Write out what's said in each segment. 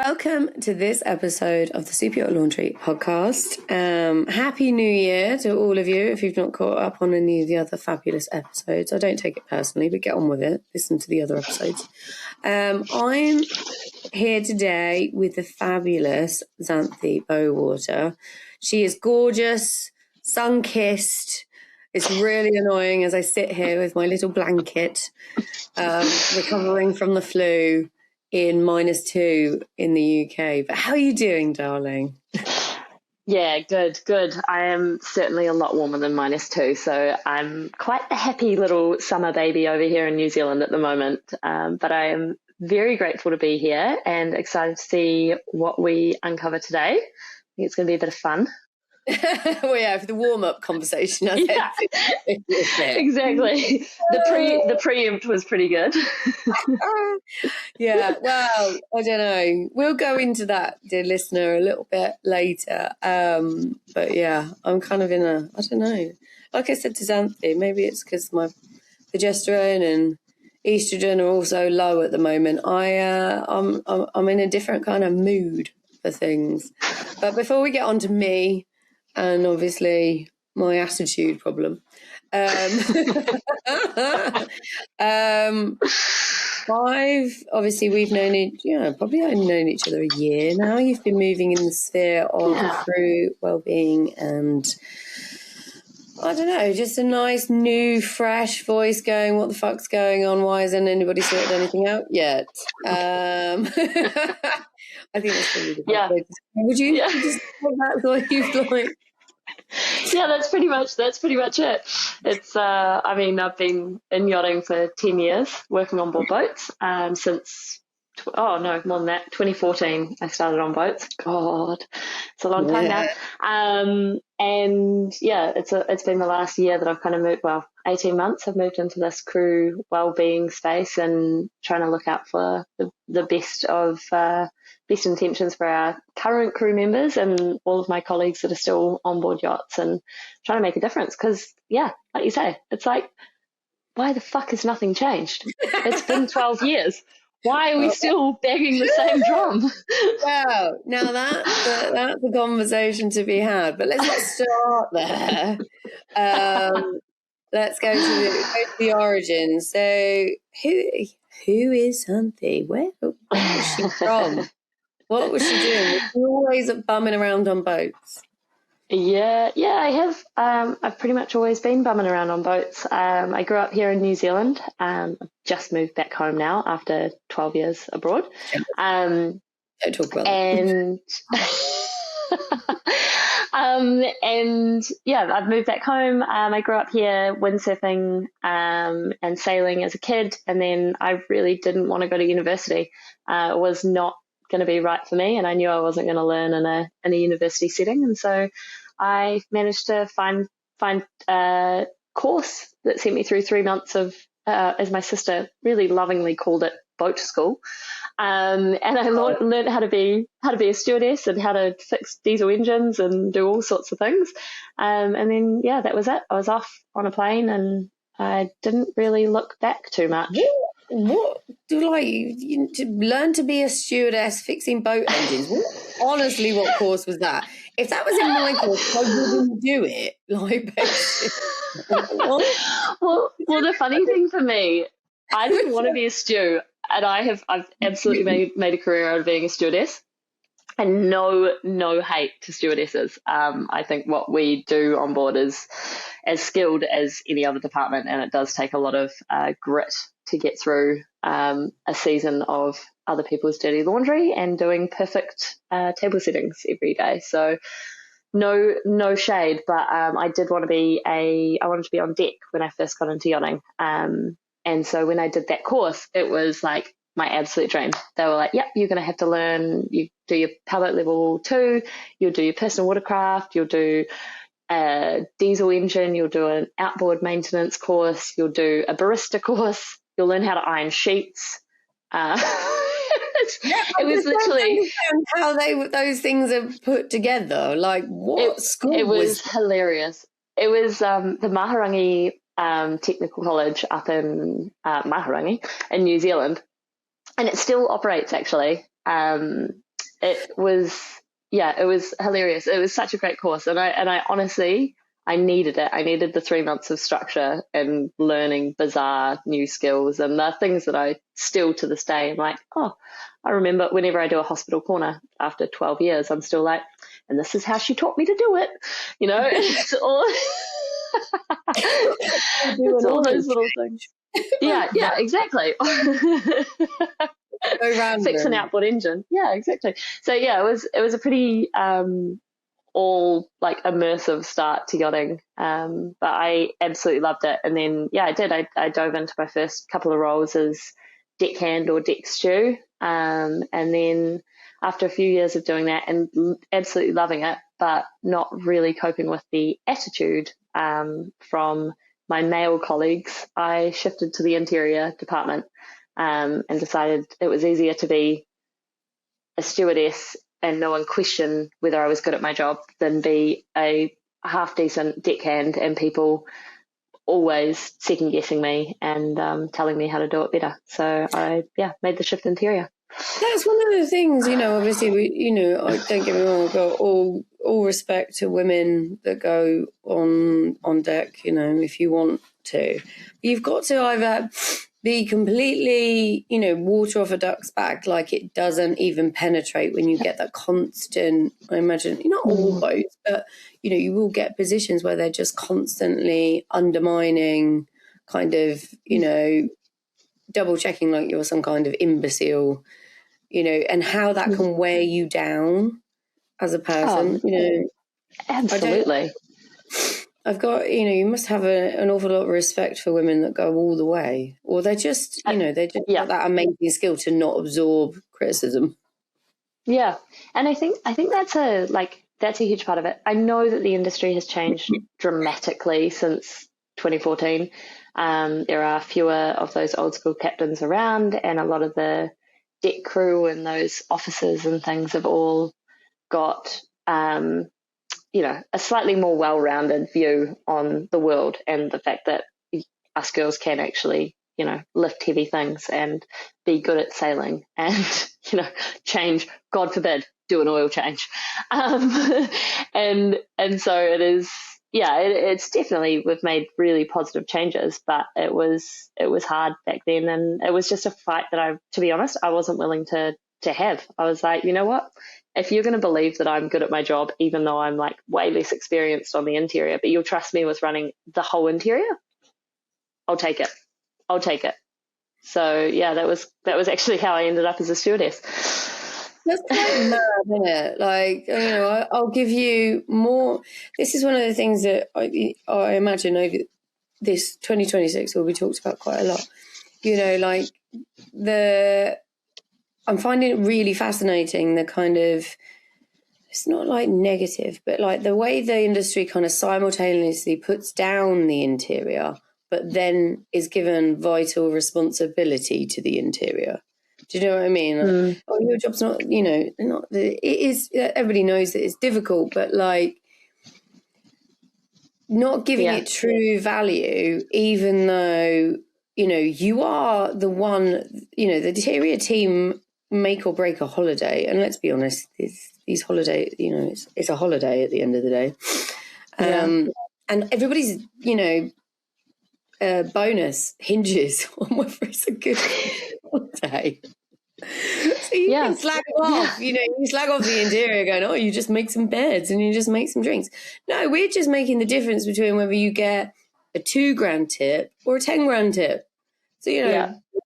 Welcome to this episode of the Superyacht Laundry podcast. Happy New Year to all of you if you've not caught up on any of the other fabulous episodes. I don't take it personally, but get on with it. Listen to the other episodes. I'm here today with the fabulous Xanthe Bowater. She is gorgeous, sun-kissed. It's really annoying as I sit here with my little blanket, recovering from the flu in -2 in the UK. But how are you doing, darling? Yeah, good. I am certainly a lot warmer than -2, so I'm quite a happy little summer baby over here in New Zealand at the moment. But I am very grateful to be here and excited to see what we uncover today. I think it's going to be a bit of fun. Well, yeah, for the warm-up conversation. Yeah, exactly. The preempt was pretty good. Yeah, well, I don't know. We'll go into that, dear listener, a little bit later. But yeah, I'm kind of in a, I don't know. Like I said to Xanthe, maybe it's because my progesterone and estrogen are also low at the moment. I'm in a different kind of mood for things. But before we get on to me, and obviously my attitude problem. We've known probably only known each other a year now. You've been moving in the sphere of crew, Wellbeing, and I don't know, just a nice new fresh voice going, what the fuck's going on? Why hasn't anybody sorted anything out yet? I think that's probably the best way to say. Would you just think that's what you've like? Yeah, that's pretty much it. It's I've been in yachting for 10 years, working on board boats since more than that, 2014 I started on boats. God, it's a long time now. And yeah, it's been the last year that I've kind of moved, 18 months I've moved into this crew wellbeing space and trying to look out for the best intentions for our current crew members and all of my colleagues that are still on board yachts, and trying to make a difference. Because like you say, it's like, why the fuck has nothing changed? It's been 12 years. Why are we still banging the same drum? Well, now that's a conversation to be had, but let's not start there. Let's go to the origins. So who is Xanthe? Where was she from? What was she doing? Was she always bumming around on boats? Yeah, I have. I've pretty much always been bumming around on boats. I grew up here in New Zealand. I've just moved back home now after 12 years abroad. Don't talk about and I've moved back home. I grew up here windsurfing and sailing as a kid, and then I really didn't want to go to university. It was not going to be right for me, and I knew I wasn't going to learn in a university setting, and so I managed to find a course that sent me through 3 months of, as my sister really lovingly called it, boat school, and I learned how to be a stewardess and how to fix diesel engines and do all sorts of things, and then that was it. I was off on a plane, and I didn't really look back too much. What do to learn to be a stewardess fixing boat engines? Honestly, what course was that? If that was in my course, I wouldn't do it. Well, the funny thing for me, I didn't want to be a stew, and I've absolutely made a career out of being a stewardess. And no hate to stewardesses. I think what we do on board is as skilled as any other department, and it does take a lot of grit to get through a season of other people's dirty laundry and doing perfect table settings every day. So no shade, but I did want to be I wanted to be on deck when I first got into yachting. And so when I did that course, it was like my absolute dream. They were like, yep, you're going to have to learn, you do your powerboat level 2, you'll do your personal watercraft, you'll do a diesel engine, you'll do an outboard maintenance course, you'll do a barista course, you'll learn how to iron sheets. It was literally how those things are put together. Like, what school? It was hilarious. It was the Maharangi Technical College up in Maharangi in New Zealand, and it still operates actually. it was hilarious. It was such a great course, and I honestly, I needed it. I needed the 3 months of structure and learning bizarre new skills, and the things that I still to this day am like, oh, I remember whenever I do a hospital corner after 12 years, I'm still like, and this is how she taught me to do it. It's all it's all those little things. Yeah, exactly. Fix an outboard engine. Yeah, exactly. So yeah, it was a pretty all like immersive start to yachting. But I absolutely loved it. And then I did. I dove into my first couple of roles as deckhand or deck stew. And then after a few years of doing that and absolutely loving it, but not really coping with the attitude from my male colleagues, I shifted to the interior department and decided it was easier to be a stewardess and no one question whether I was good at my job than be a half decent deckhand and people always second guessing me and telling me how to do it better. So I made the shift interior. That's one of the things, obviously I don't get me wrong, I've got all respect to women that go on deck, if you want to. You've got to either be completely, water off a duck's back, like it doesn't even penetrate when you get that constant, I imagine, not all boats, but, you will get positions where they're just constantly undermining, kind of, double checking like you're some kind of imbecile, and how that can wear you down as a person, Absolutely. I've got, you must have an awful lot of respect for women that go all the way, or they're just, they just got that amazing skill to not absorb criticism. Yeah. And I think that's a huge part of it. I know that the industry has changed dramatically since 2014. There are fewer of those old school captains around, and a lot of the deck crew and those officers and things have all got, a slightly more well-rounded view on the world and the fact that us girls can actually, lift heavy things and be good at sailing and, change, God forbid, do an oil change. And so it is, it's definitely, we've made really positive changes, but it was hard back then. And it was just a fight that to be honest, I wasn't willing to have. I was like, you know what? If you're going to believe that I'm good at my job, even though I'm like way less experienced on the interior, but you'll trust me with running the whole interior, I'll take it. So that was actually how I ended up as a stewardess. That's quite mad, isn't it? Like, I'll give you more. This is one of the things that I imagine over this 2026 will be talked about quite a lot. I'm finding it really fascinating, the kind of, it's not like negative, but like the way the industry kind of simultaneously puts down the interior, but then is given vital responsibility to the interior. Do you know what I mean? Like, your job's not, it is, everybody knows that it's difficult, but like not giving it true value, even though, you are the one, the interior team make or break a holiday. And let's be honest, these holidays, it's a holiday at the end of the day. And everybody's, bonus hinges on whether it's a good holiday. So you can slag off, you slag off the interior going, oh, you just make some beds and you just make some drinks. No, we're just making the difference between whether you get a $2,000 tip or a $10,000 tip. So,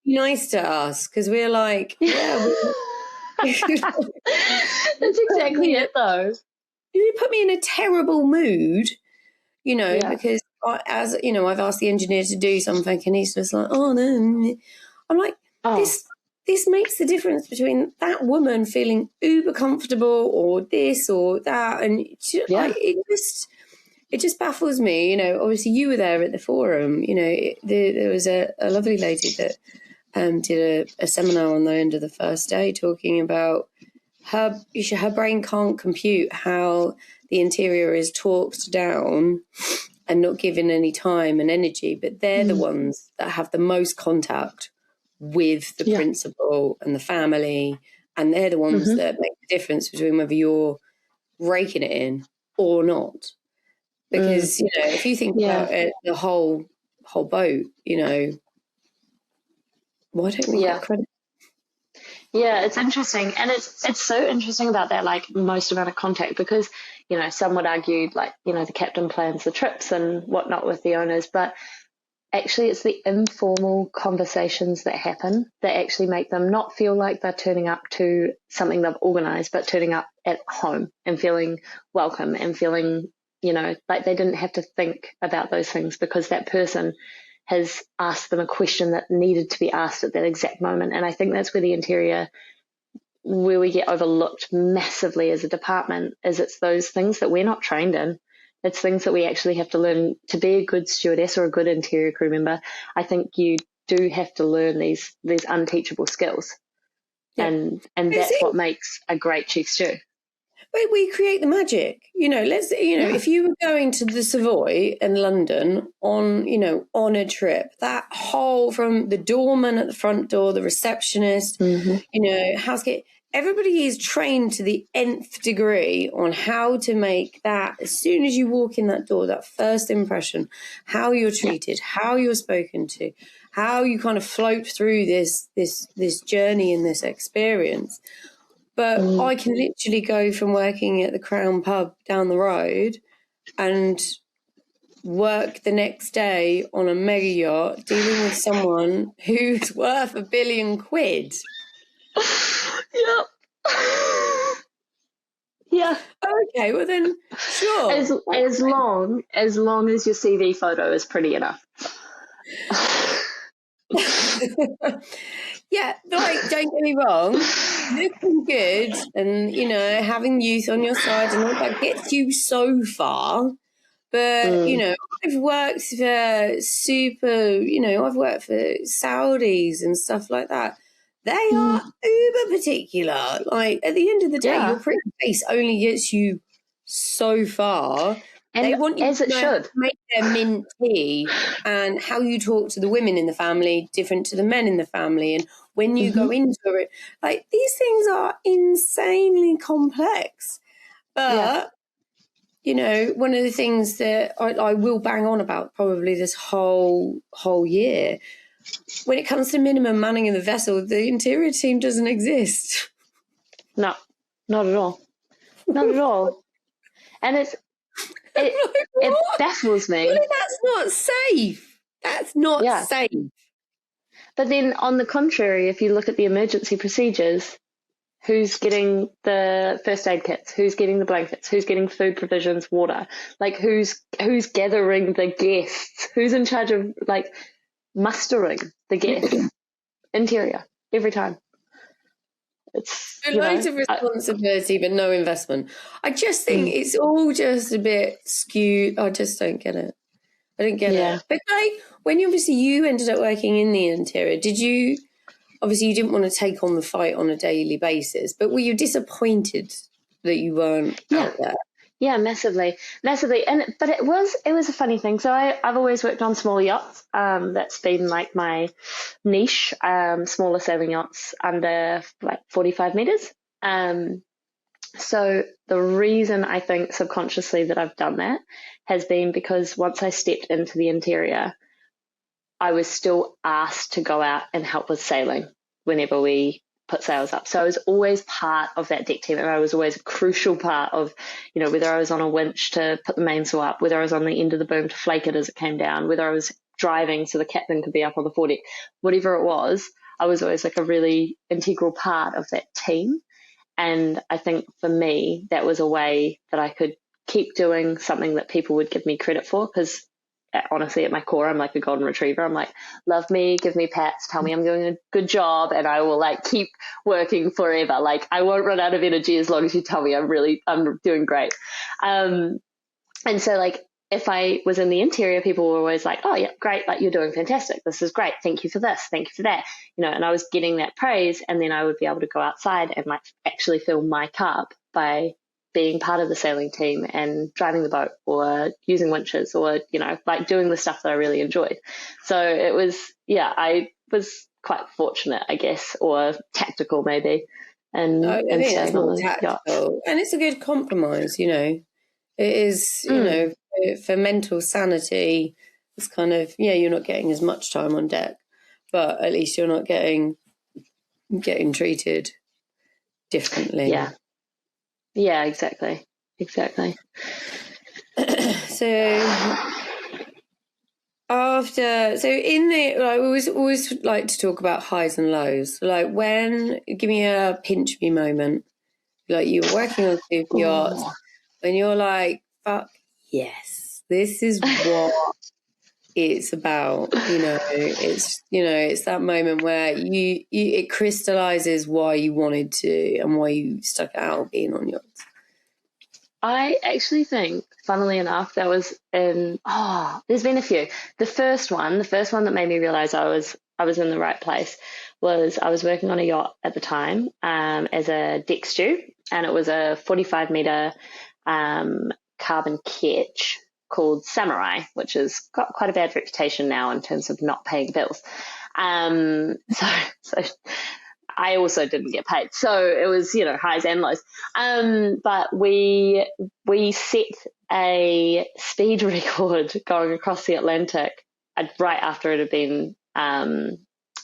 be nice to us, because we're like, that's exactly it though. You put me in a terrible mood, because I've asked the engineer to do something and he's just like, oh no. I'm like, this makes the difference between that woman feeling uber comfortable or this or that. And it just baffles me. Obviously you were there at the forum. There was a lovely lady that did a seminar on the end of the first day talking about her brain can't compute how the interior is talked down and not given any time and energy, but they're the ones that have the most contact with the principal and the family, and they're the ones that make the difference between whether you're raking it in or not. Because, you know, if you think about it, the whole boat, you know, why don't we get credit? Yeah, it's interesting. And it's so interesting about that, like, most amount of contact, because, you know, some would argue, like, you know, the captain plans the trips and whatnot with the owners, but actually it's the informal conversations that happen that actually make them not feel like they're turning up to something they've organised, but turning up at home and feeling welcome and feeling, you know, like they didn't have to think about those things because that person has asked them a question that needed to be asked at that exact moment. And I think that's where the interior, where we get overlooked massively as a department, is it's those things that we're not trained in. It's things that we actually have to learn to be a good stewardess or a good interior crew member. I think you do have to learn these unteachable skills. Yeah. And that's what makes a great chief stew. We create the magic, you know. If you were going to the Savoy in London on a trip, that whole, from the doorman at the front door, the receptionist, housekeeper, everybody is trained to the nth degree on how to make that, as soon as you walk in that door, that first impression, how you're treated, how you're spoken to, how you kind of float through this journey and this experience. But I can literally go from working at the Crown Pub down the road and work the next day on a mega yacht dealing with someone who's worth £1 billion. Yep. Yeah. Okay, well then, sure. As long as your CV photo is pretty enough. Yeah, like, don't get me wrong, looking good and, you know, having youth on your side and all that gets you so far. But, you know, I've worked for I've worked for Saudis and stuff like that. They are uber particular. Like, at the end of the day, your pretty face only gets you so far. And they want you as it should make their mint tea, and how you talk to the women in the family different to the men in the family. And when you go into it, like, these things are insanely complex. But, you know, one of the things that I will bang on about probably this whole year, when it comes to minimum manning of the vessel, the interior team doesn't exist. No, not at all. Not at all. And it baffles me. Well, that's not safe. That's not safe. But then, on the contrary, if you look at the emergency procedures, who's getting the first aid kits? Who's getting the blankets? Who's getting food provisions, water? Like, who's gathering the guests? Who's in charge of, like, mustering the guests? Interior, every time. It's loads of responsibility, but no investment. I just think it's all just a bit skewed. I just don't get it. I don't get it. But, like, when you ended up working in the interior, obviously you didn't want to take on the fight on a daily basis, but were you disappointed that you weren't out there? Yeah, massively. But it was a funny thing. So I've always worked on small yachts. That's been, like, my niche, smaller sailing yachts under, like, 45 meters. So the reason I think subconsciously that I've done that has been because once I stepped into the interior, I was still asked to go out and help with sailing whenever we put sails up. So I was always part of that deck team, and I was always a crucial part of, you know, whether I was on a winch to put the mainsail up, whether I was on the end of the boom to flake it as it came down, whether I was driving so the captain could be up on the foredeck, whatever it was, I was always, like, a really integral part of that team. And I think for me, that was a way that I could keep doing something that people would give me credit for, because honestly, at my core, I'm like a golden retriever. I'm like, love me, give me pats, tell me I'm doing a good job, and I will, like, keep working forever. Like, I won't run out of energy as long as you tell me I'm doing great. And so, like, if I was in the interior, people were always like, oh yeah, great, like, you're doing fantastic. This is great. Thank you for this. Thank you for that. You know, and I was getting that praise, and then I would be able to go outside and, like, actually fill my cup by being part of the sailing team and driving the boat or using winches or, you know, like, doing the stuff that I really enjoyed. So it was, I was quite fortunate, I guess, or tactical maybe, and I think that's staying on more the yacht. tactical, and it's a good compromise. It is. For mental sanity, it's kind of you're not getting as much time on deck, but at least you're not getting treated differently. Yeah, exactly. We always like to talk about highs and lows. Like, give me a pinch me moment. Like, you're working on super yachts, and you're like, fuck yes, this is what it's about. It's that moment where it crystallizes why you wanted to and why you stuck it out being on yachts. I actually think, funnily enough, that was there's been a few. The first one that made me realize I was in the right place was I was working on a yacht at the time as a deck stew, and it was a 45-meter carbon ketch called Samurai, which has got quite a bad reputation now in terms of not paying bills. So I also didn't get paid. So it was, highs and lows. But we set a speed record going across the Atlantic right after it had been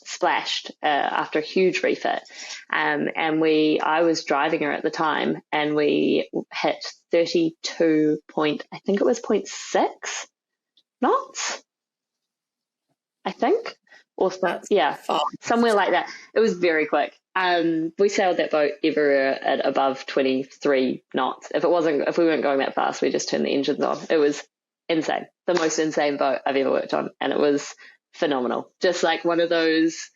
splashed after a huge refit. And I was driving her at the time, and we hit 0.6 knots, I think. Or somewhere like that. It was very quick. We sailed that boat everywhere at above 23 knots. If we weren't going that fast, we just turned the engines on. It was insane. The most insane boat I've ever worked on, and it was phenomenal. Just like one of those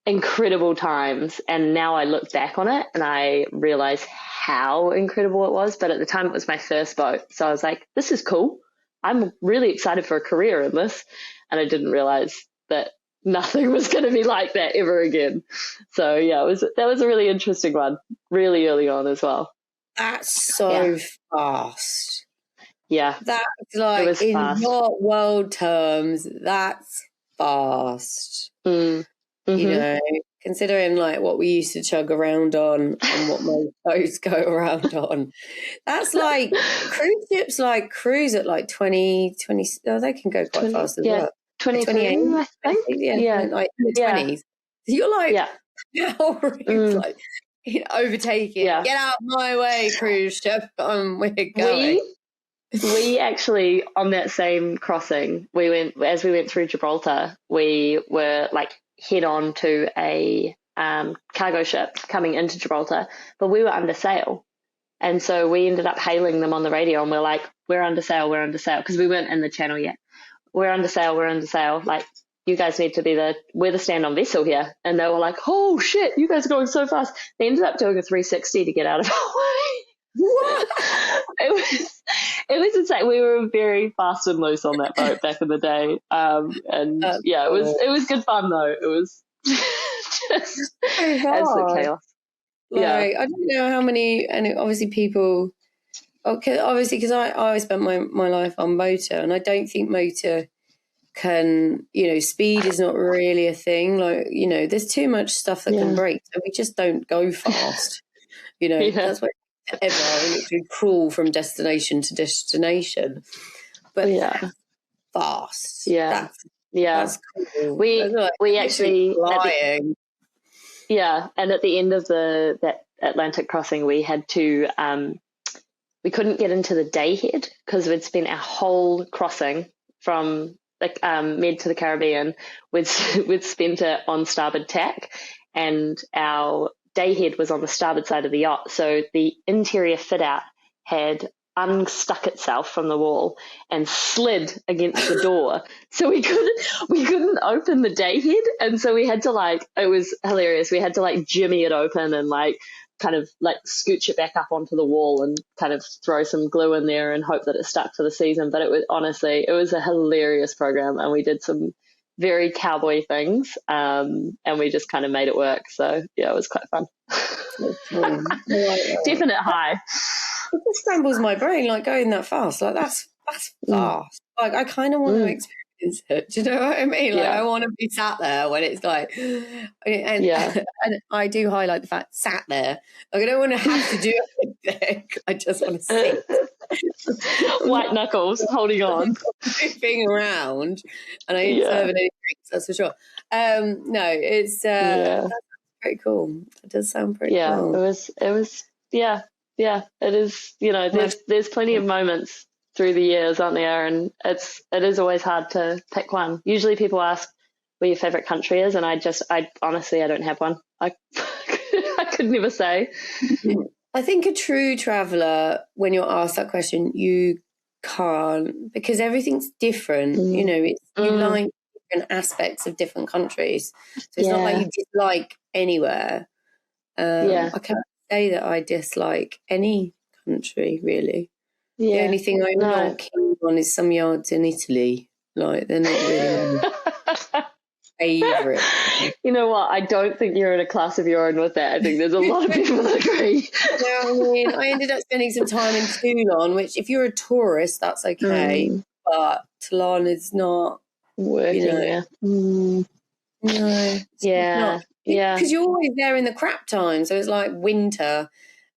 incredible times. And now I look back on it and I realize how incredible it was. But at the time, it was my first boat, so I was like, "This is cool. I'm really excited for a career in this." And I didn't realize that nothing was going to be like that ever again. So that was a really interesting one, really early on as well. That's so fast. Yeah, that's like in yacht world terms, that's fast. Considering like what we used to chug around on and what most boats go around on, that's like cruise ships like cruise at like 20. They can go quite fast as well. 28, I think. Like in the 20s. You're like, like overtaking. Get out of my way, cruise ship. We're going. We actually, on that same crossing, as we went through Gibraltar, we were like head on to a cargo ship coming into Gibraltar, but we were under sail. And so we ended up hailing them on the radio, and we're like, we're under sail, because we weren't in the channel yet. We're under sail. Like, you guys need to be we're the stand-on vessel here. And they were like, oh shit, you guys are going so fast. They ended up doing a 360 to get out of our way. What? It was insane. We were very fast and loose on that boat back in the day. It was good fun though. It was just absolute chaos. I don't know how many, and obviously people, because I spent my life on motor, and I don't think motor can, speed is not really a thing. Like, there's too much stuff that can break, so we just don't go fast. That's why ever literally crawl from destination to destination. But fast. That's cool. We actually flying. And at the end of that Atlantic crossing, we had to we couldn't get into the day head because we'd spent our whole crossing from the Med to the Caribbean. We'd spent it on starboard tack, and our day head was on the starboard side of the yacht. So the interior fit out had unstuck itself from the wall and slid against the door. So we couldn't open the day head. And so we had to it was hilarious. We had to jimmy it open and kind of scooch it back up onto the wall and kind of throw some glue in there and hope that it stuck for the season. But it was a hilarious program, and we did some very cowboy things, and we just kind of made it work. So it was quite fun. Definite high. It just scrambles my brain, going that fast. That's fast. I kind of want to experience Do you know what I mean? Like, Yeah. I want to be sat there when it's like, and, Yeah. and I do highlight the fact sat there. Like, I don't want to have to do anything. I just want to sit. White knuckles, holding on. Moving around, and I ain't Yeah. serving any drinks, that's for sure. No, it's that's pretty cool. It does sound pretty cool. It was it is, there's plenty of moments through the years, aren't there? And it is always hard to pick one. Usually people ask where your favorite country is, and I honestly I don't have one. I could never say. I think a true traveller, when you're asked that question, you can't, because everything's different. You know, you like different aspects of different countries. So it's not like you dislike anywhere. I can't say that I dislike any country, really. The only thing I'm not keen on is some yards in Italy. Like, they're not really my favourite. You know what? I don't think you're in a class of your own with that. I think there's a lot of people that agree. I mean, I ended up spending some time in Toulon, which if you're a tourist, that's okay. But Toulon is not working there. No. Yeah. Because you're always there in the crap time. So it's like winter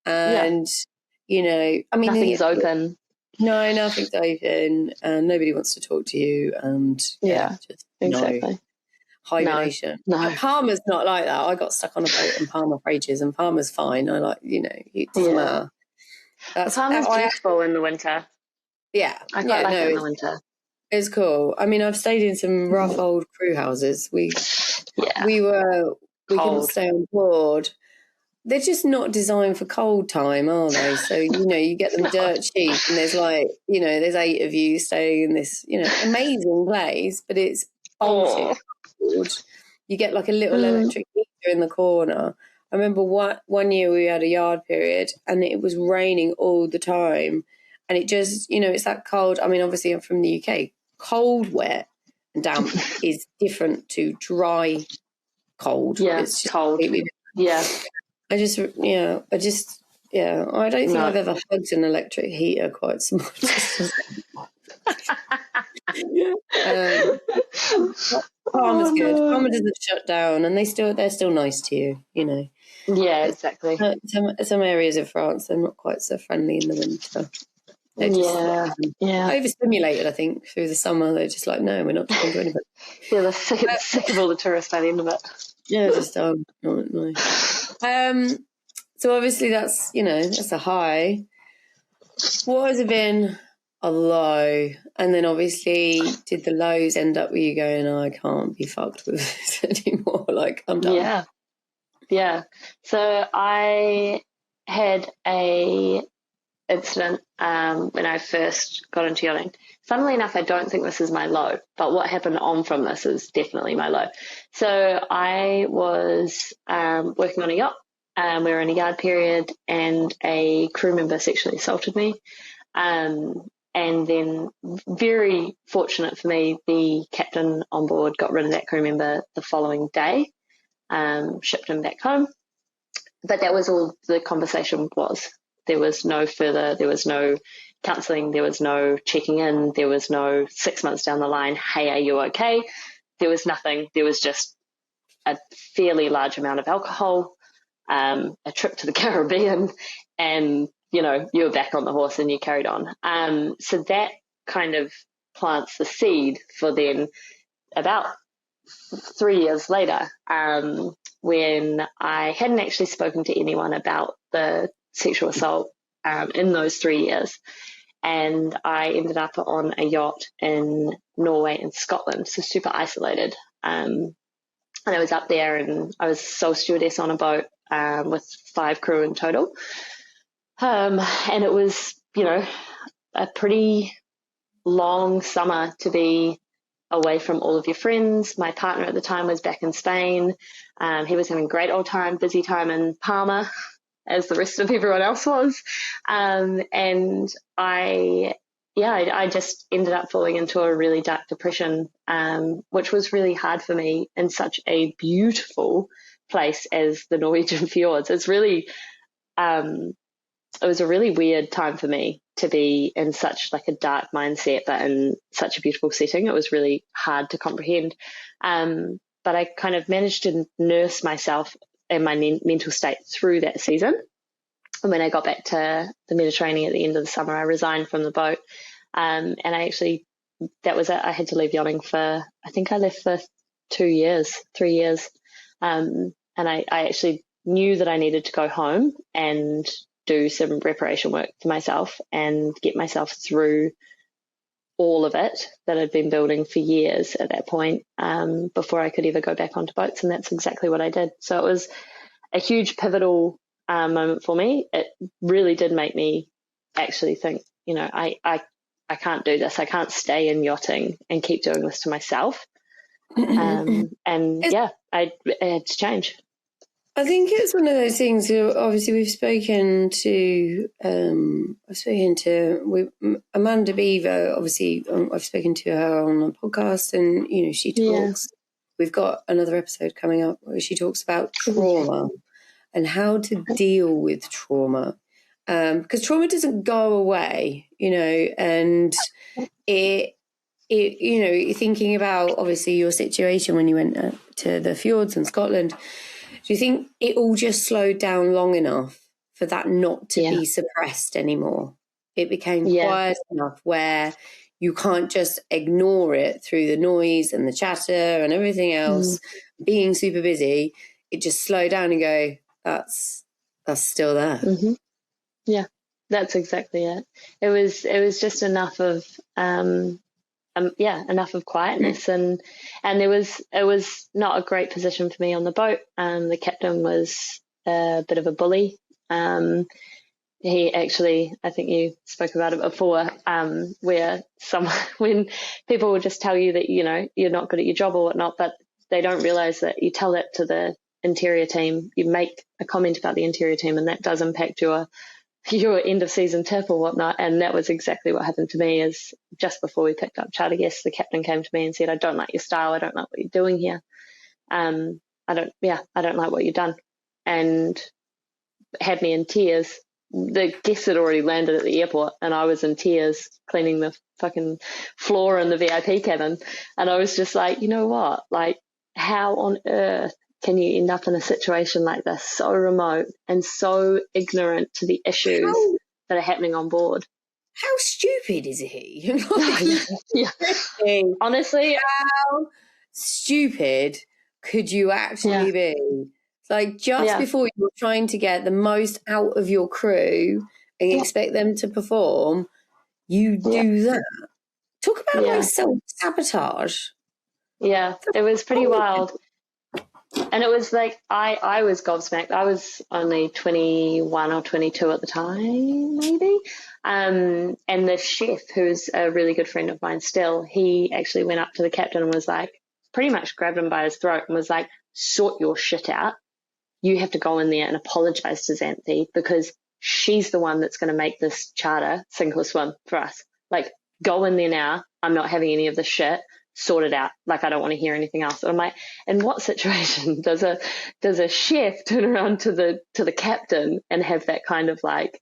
and, I mean... Nothing's open. No, nothing's open and nobody wants to talk to you and, just exactly. No. Hibernation. No. Palma's not like that. I got stuck on a boat in Palma for ages and Palma's fine. I like, it doesn't matter. Palma's beautiful in the winter. Yeah. I quite like it in the winter. It's cool. I mean, I've stayed in some rough old crew houses. We couldn't stay on board. They're just not designed for cold time, are they? So, you get them dirt cheap and there's there's 8 of you staying in this, amazing place, but it's bolted. You get like a little electric heater in the corner. I remember one year we had a yard period and it was raining all the time. And it just, it's that cold. I mean, obviously I'm from the UK. Cold, wet and damp is different to dry, cold. Yeah, it's cold. Yeah. I don't think I've ever hugged an electric heater quite so much. Palmer's good. Palmer doesn't shut down, and they're still nice to you. Yeah, exactly. Some areas of France they're not quite so friendly in the winter. They're just overstimulated. I think through the summer they're just like, no, we're not talking to anybody. Yeah, they're sick of all the tourists by the end of it. Yeah, just not nice. So obviously that's that's a high. What has it been? A low, and then obviously did the lows end up with you going, I can't be fucked with this anymore, like I'm done? Yeah. So I had a incident when I first got into yachting. Funnily enough, I don't think this is my low, but what happened on from this is definitely my low. So I was working on a yacht. We were in a yard period and a crew member sexually assaulted me. And then, very fortunate for me, the captain on board got rid of that crew member the following day, shipped him back home. But that was all the conversation was. There was no counselling, there was no checking in, there was no 6 months down the line, hey, are you okay? There was nothing. There was just a fairly large amount of alcohol, a trip to the Caribbean, and you were back on the horse and you carried on. So that kind of plants the seed for then about 3 years later, when I hadn't actually spoken to anyone about the sexual assault in those 3 years. And I ended up on a yacht in Norway and Scotland, so super isolated. And I was up there and I was sole stewardess on a boat with 5 crew in total. And it was, a pretty long summer to be away from all of your friends. My partner at the time was back in Spain. He was having a great old time, busy time in Palma, as the rest of everyone else was. And I just ended up falling into a really dark depression, which was really hard for me in such a beautiful place as the Norwegian fjords. It's really it was a really weird time for me to be in such like a dark mindset, but in such a beautiful setting. It was really hard to comprehend. But I kind of managed to nurse myself and my mental state through that season. And when I got back to the Mediterranean at the end of the summer, I resigned from the boat. And I actually, that was it. I had to leave yachting for, I think I left for 3 years. And I actually knew that I needed to go home and do some reparation work for myself and get myself through all of it that I'd been building for years at that point, before I could ever go back onto boats. And that's exactly what I did. So it was a huge pivotal moment for me. It really did make me actually think, I can't do this. I can't stay in yachting and keep doing this to myself. I had to change. I think it's one of those things. Obviously, I've spoken to Amanda Beaver. Obviously, I've spoken to her on a podcast, and she talks. Yeah. We've got another episode coming up where she talks about trauma and how to deal with trauma, because trauma doesn't go away, and you're thinking about obviously your situation when you went to the fjords in Scotland. Do you think it all just slowed down long enough for that not to be suppressed anymore? It became quiet enough where you can't just ignore it through the noise and the chatter and everything else, being super busy. It just slowed down and go, that's still there. Mm-hmm. Yeah, that's exactly it. It was just enough of enough of quietness, and it was not a great position for me on the boat. The captain was a bit of a bully. He actually, I think you spoke about it before, where when people will just tell you that you're not good at your job or whatnot, but they don't realise that you tell that to the interior team, you make a comment about the interior team, and that does impact your end of season tip or whatnot. And that was exactly what happened to me. Is just before we picked up charter guests, the captain came to me and said, I don't like your style. I don't like what you're doing here. I don't like what you've done, and had me in tears. The guests had already landed at the airport, and I was in tears cleaning the fucking floor in the VIP cabin. And I was just like, you know what? Like, how on earth can you end up in a situation like this, so remote and so ignorant to the issues that are happening on board? How stupid is he? Honestly, how stupid could you actually be? Like, just before you're trying to get the most out of your crew and you expect them to perform, you do that. Talk about like self-sabotage. Yeah, it was pretty wild. And it was like, I was gobsmacked. I was only 21 or 22 at the time, maybe. And the chef, who's a really good friend of mine still, he actually went up to the captain and was like, pretty much grabbed him by his throat and was like, sort your shit out. You have to go in there and apologize to Xanthe, because she's the one that's going to make this charter sink or swim for us. Like, go in there now. I'm not having any of this shit. Sort it out. Like, I don't want to hear anything else. And I'm like, in what situation does a chef turn around to the captain and have that kind of like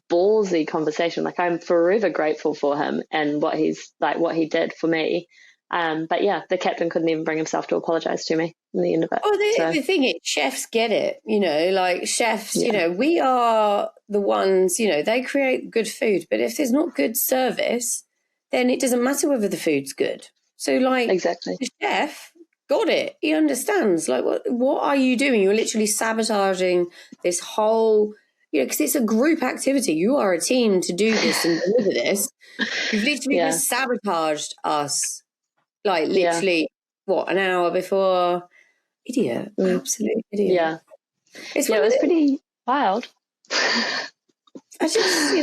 ballsy conversation? Like, I'm forever grateful for him and what he did for me. But yeah, the captain couldn't even bring himself to apologize to me in the end of it. Oh, the thing is, chefs get it, like chefs, we are the ones, they create good food, but if there's not good service, then it doesn't matter whether the food's good. So like, exactly, the chef got it. He understands, like, what are you doing? You're literally sabotaging this whole, because it's a group activity. You are a team to do this and deliver this. You've literally just sabotaged us. Like, literally, an hour before? Idiot. Absolute idiot. Yeah. It was pretty wild. I just,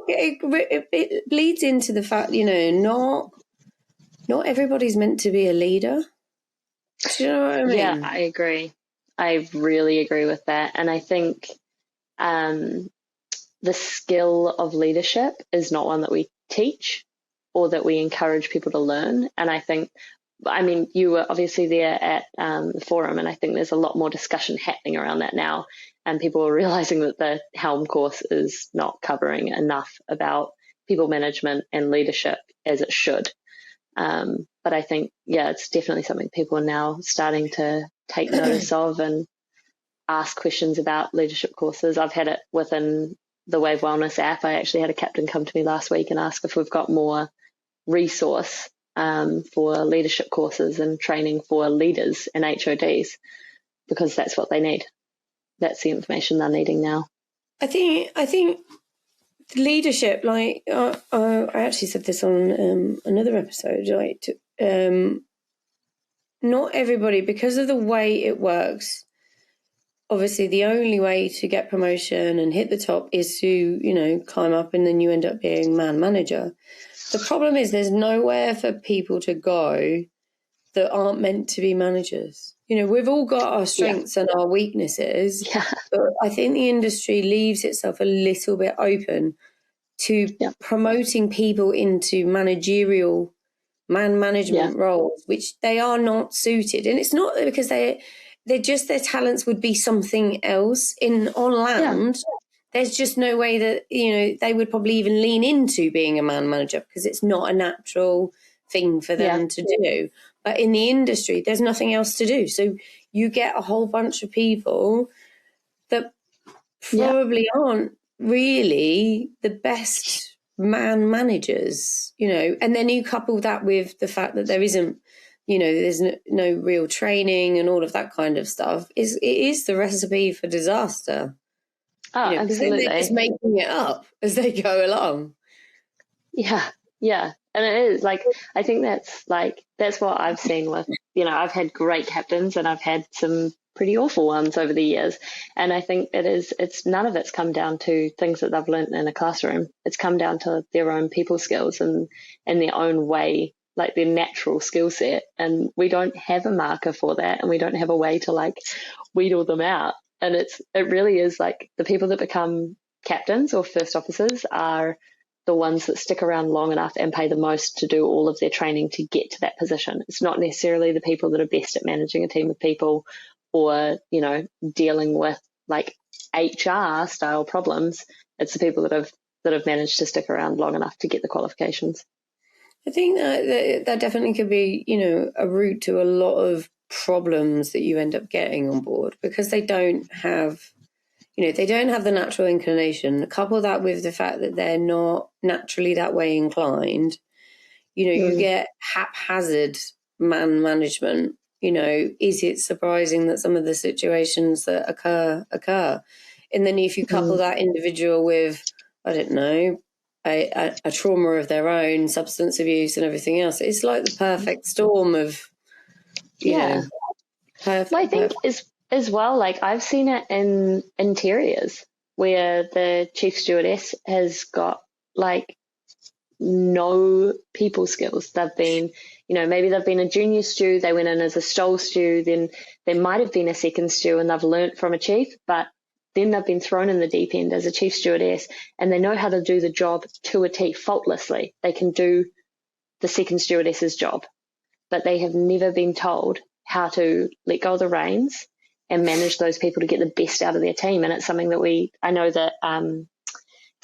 it bleeds into the fact, not everybody's meant to be a leader. Do you know what I mean? Yeah, I agree. I really agree with that. And I think the skill of leadership is not one that we teach or that we encourage people to learn. And I mean, you were obviously there at the forum, and I think there's a lot more discussion happening around that now. and people are realizing that the Helm course is not covering enough about people management and leadership as it should. But I think, it's definitely something people are now starting to take notice of and ask questions about leadership courses. I've had it within the WaveWellness app. I actually had a captain come to me last week and ask if we've got more resource for leadership courses and training for leaders and HODs, because that's what they need. That's the information they're needing now. I think leadership, like I actually said this on another episode, like not everybody, because of the way it works, obviously the only way to get promotion and hit the top is to, climb up, and then you end up being man manager. The problem is there's nowhere for people to go that aren't meant to be managers. We've all got our strengths and our weaknesses, but I think the industry leaves itself a little bit open to promoting people into managerial man management roles, which they are not suited. And it's not because they're just, their talents would be something else on land. There's just no way that, they would probably even lean into being a man manager, because it's not a natural thing for them to do. But in the industry, there's nothing else to do. So you get a whole bunch of people that probably aren't really the best man managers, and then you couple that with the fact that there isn't, there's no real training and all of that kind of stuff. It is the recipe for disaster. Oh, absolutely. They're just making it up as they go along. Yeah. And it is I think that's what I've seen with, I've had great captains and I've had some pretty awful ones over the years. And I think it's none of it's come down to things that they've learned in a classroom. It's come down to their own people skills and their own way, like their natural skill set. And we don't have a marker for that, and we don't have a way to wheedle them out. And it really is the people that become captains or first officers are the ones that stick around long enough and pay the most to do all of their training to get to that position. It's not necessarily the people that are best at managing a team of people or, dealing with HR style problems. It's the people that have managed to stick around long enough to get the qualifications. I think that definitely could be, a route to a lot of problems that you end up getting on board, because they don't have the natural inclination. Couple that with the fact that they're not naturally that way inclined. You get haphazard man management. Is it surprising that some of the situations that occur? And then if you couple that individual with, I don't know, a trauma of their own, substance abuse and everything else, it's like the perfect storm of, perfect. Well, I think as well, I've seen it in interiors where the chief stewardess has got no people skills. They've been, maybe they've been a junior stew, they went in as a stole stew, then they might have been a second stew and they've learnt from a chief, but then they've been thrown in the deep end as a chief stewardess, and they know how to do the job to a T faultlessly. They can do the second stewardess's job, but they have never been told how to let go of the reins and manage those people to get the best out of their team. And it's something that I know that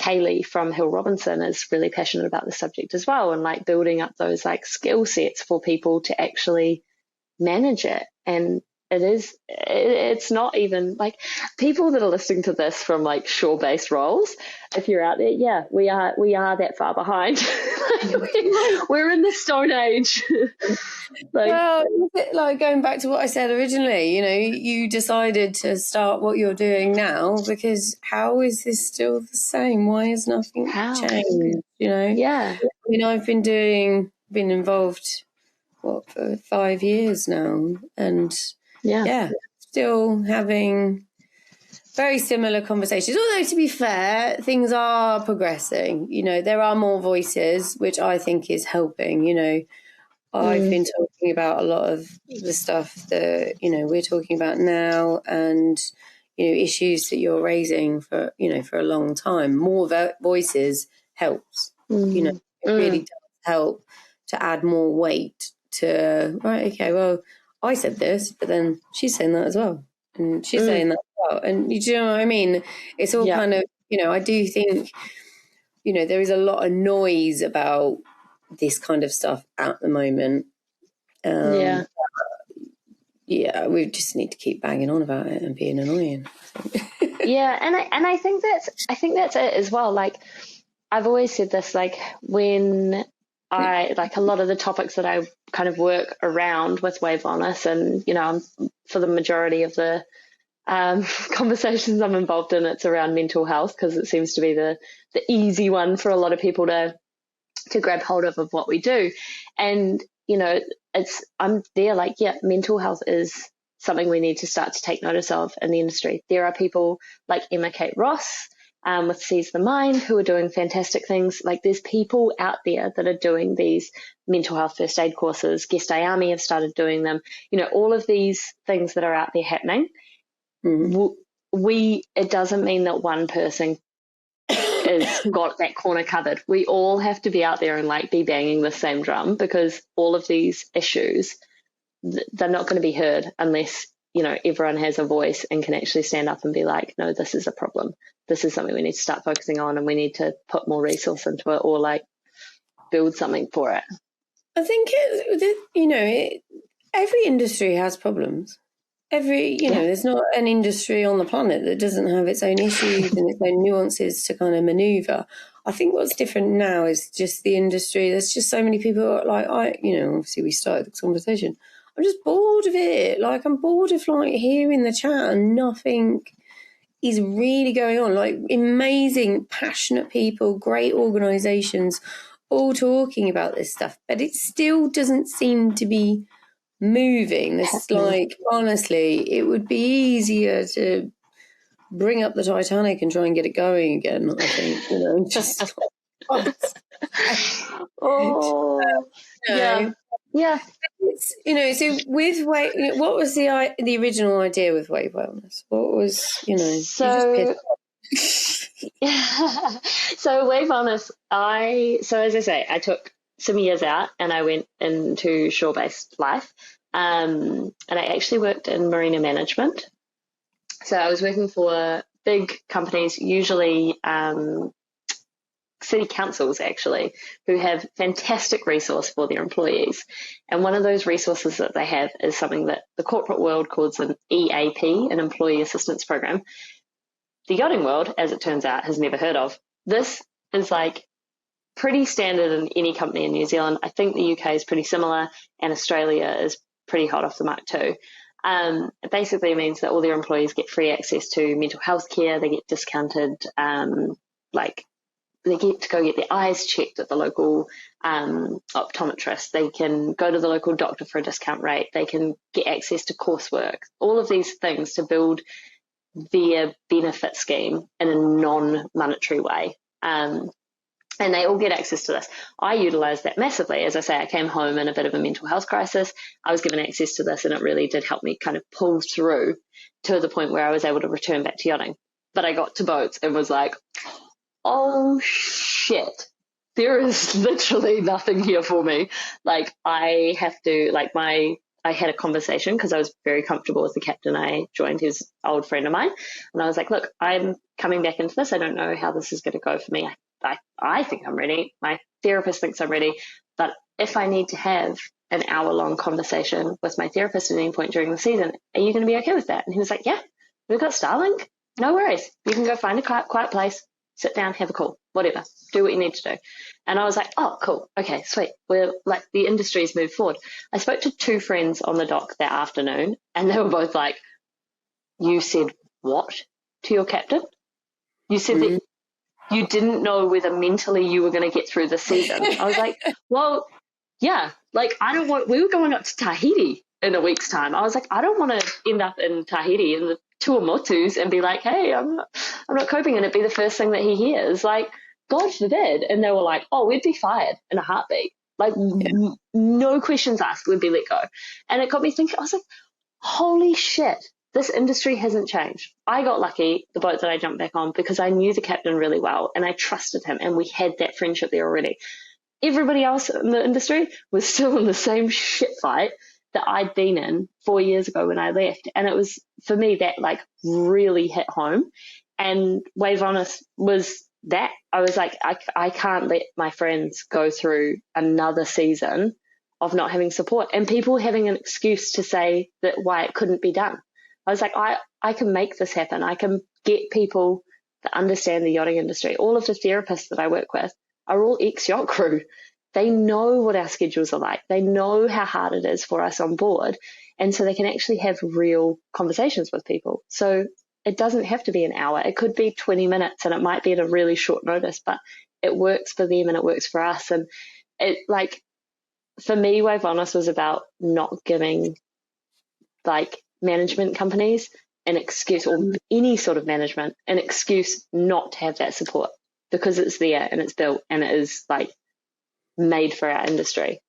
Kaylee from Hill Robinson is really passionate about the subject as well, and building up those skill sets for people to actually manage it. And it's not even people that are listening to this from shore-based roles, if you're out there, we are that far behind. we're in the Stone Age. Well, going back to what I said originally, you decided to start what you're doing now because how is this still the same? Why has nothing changed? Yeah. I mean, I've been involved for 5 years now, and still having very similar conversations. Although, to be fair, things are progressing. There are more voices, which I think is helping. I've been talking about a lot of the stuff that, we're talking about now, and, issues that you're raising for a long time. More voices helps. It really does help to add more weight to, right, okay, well, I said this, but then she's saying that as well. And she's saying that well. And you know what I mean? It's all kind of, I do think, there is a lot of noise about this kind of stuff at the moment. Yeah, we just need to keep banging on about it and being annoying. Yeah, and I think that's it as well. Like, I've always said this, like, when I, like, a lot of the topics that I kind of work around with WaveWellness, and for the majority of the conversations I'm involved in, it's around mental health, because it seems to be the easy one for a lot of people to grab hold of what we do. And I'm there like, yeah, mental health is something we need to start to take notice of in the industry. There are people like Emma Kate Ross with Seize the Mind who are doing fantastic things. Like, there's people out there that are doing these mental health first aid courses. Guest Ayami have started doing them. All of these things that are out there happening. It doesn't mean that one person has got that corner covered. We all have to be out there and like be banging the same drum, because all of these issues, they're not going to be heard unless everyone has a voice and can actually stand up and be like, no, this is a problem. This is something we need to start focusing on, and we need to put more resource into it, or like build something for it. I think every industry has problems. There's not an industry on the planet that doesn't have its own issues and its own nuances to kind of maneuver. I think what's different now is just the industry. There's just so many people like, obviously we started this conversation. I'm just bored of it. Like, I'm bored of like hearing the chat and nothing is really going on. Like, amazing, passionate people, great organisations, all talking about this stuff, but it still doesn't seem to be moving. This, like, honestly, it would be easier to bring up the Titanic and try and get it going again, I think, just yeah. It's, so with what was the original idea with Wave Wellness? What was, so Wave Wellness, as I say, I took some years out and I went into shore-based life, and I actually worked in marina management. So I was working for big companies, usually city councils actually, who have fantastic resource for their employees. And one of those resources that they have is something that the corporate world calls an EAP, an employee assistance program. The yachting world, as it turns out, has never heard of. This is like pretty standard in any company in New Zealand. I think the UK is pretty similar, and Australia is pretty hot off the mark too. It basically means that all their employees get free access to mental health care. They get discounted, they get to go get their eyes checked at the local optometrist. They can go to the local doctor for a discount rate. They can get access to coursework. All of these things to build their benefit scheme in a non-monetary way. And they all get access to this. I utilised that massively. As I say, I came home in a bit of a mental health crisis. I was given access to this, and it really did help me kind of pull through to the point where I was able to return back to yachting. But I got to boats and was like, oh shit, there is literally nothing here for me. Like, I have to, I had a conversation because I was very comfortable with the captain. I joined, his old friend of mine, and I was like, look, I'm coming back into this. I don't know how this is going to go for me. I think I'm ready. My therapist thinks I'm ready. But if I need to have an hour-long conversation with my therapist at any point during the season, are you going to be okay with that? And he was like, yeah, we've got Starlink. No worries. You can go find a quiet place, sit down, have a call, whatever, do what you need to do. And I was like, oh, cool. Okay, sweet. We're like, the industry's moved forward. I spoke to two friends on the dock that afternoon, and they were both like, you said what to your captain? You said that you didn't know whether mentally you were going to get through the season. I was like, well, yeah, like, we were going up to Tahiti in a week's time. I was like, I don't want to end up in Tahiti in the Tuamotus and be like, hey, I'm not coping, and it'd be the first thing that he hears. Like, God forbid. And they were like, oh, we'd be fired in a heartbeat. Like, no questions asked, we'd be let go. And it got me thinking. I was like, holy shit, this industry hasn't changed. I got lucky, the boat that I jumped back on, because I knew the captain really well and I trusted him, and we had that friendship there already. Everybody else in the industry was still in the same shit fight that I'd been in 4 years ago when I left. And it was, for me, that like really hit home. And WaveWellness was that. I was like, I can't let my friends go through another season of not having support and people having an excuse to say that why it couldn't be done. I was like, I can make this happen. I can get people that understand the yachting industry. All of the therapists that I work with are all ex-yacht crew. They know what our schedules are like. They know how hard it is for us on board. And so they can actually have real conversations with people. So it doesn't have to be an hour. It could be 20 minutes and it might be at a really short notice, but it works for them and it works for us. And it, like, for me, WaveWellness was about not giving like management companies an excuse, or any sort of management, an excuse not to have that support, because it's there and it's built and it is like made for our industry.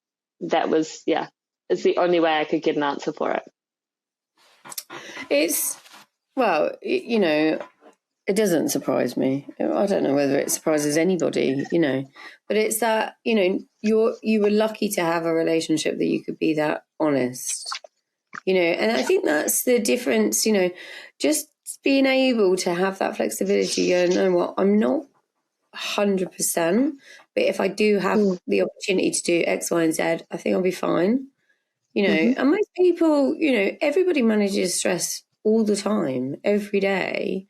That was, it's the only way I could get an answer for it. It's, well, you know, it doesn't surprise me. I don't know whether it surprises anybody, you know, but it's that, you know, you were lucky to have a relationship that you could be that honest, you know, and I think that's the difference, you know, just being able to have that flexibility. You know what, I'm not 100%, but if I do have the opportunity to do X, Y, and Z, I think I'll be fine, you know. And most people, you know, everybody manages stress all the time, every day.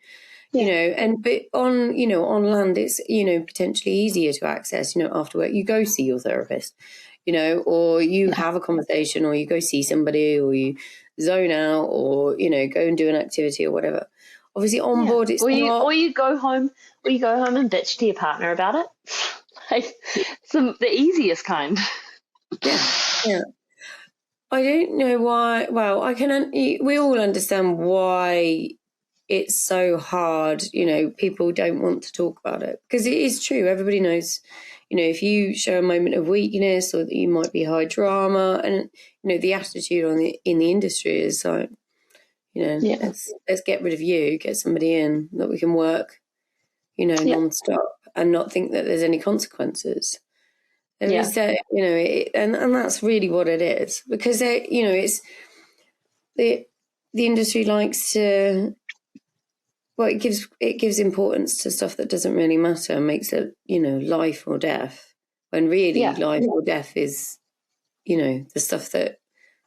You know, and but on, you know, on land, it's, you know, potentially easier to access, you know, after work, you go see your therapist, you know, or you have a conversation, or you go see somebody, or you zone out, or, you know, go and do an activity or whatever. Obviously on board, it's not. Or you go home and bitch to your partner about it. Like, the easiest kind. Yeah. I don't know why. Well, we all understand why it's so hard, you know, people don't want to talk about it, because it is true. Everybody knows, you know, if you show a moment of weakness, or that you might be high drama, and, you know, the attitude in the industry is like, you know, let's get rid of you, get somebody in that we can work, you know, non-stop, and not think that there's any consequences. There is that, you know, and that's really what it is, because, you know, it's the industry likes to, well, it gives importance to stuff that doesn't really matter, and makes it, you know, life or death, when really life or death is, you know, the stuff that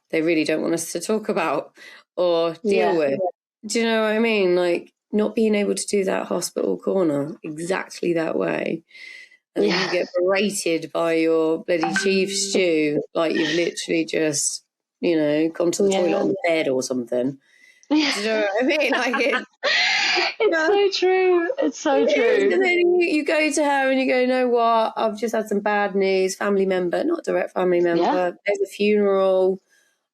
they really don't want us to talk about or deal with. Do you know what I mean? Like, not being able to do that hospital corner exactly that way, and then you get berated by your bloody chief stew, like you've literally just, you know, gone to the toilet on the bed or something. Do you know what I mean? Like, it's so true. It's so true. And then you go to her and you go, you know what? I've just had some bad news. Family member, not direct family member. There's a funeral.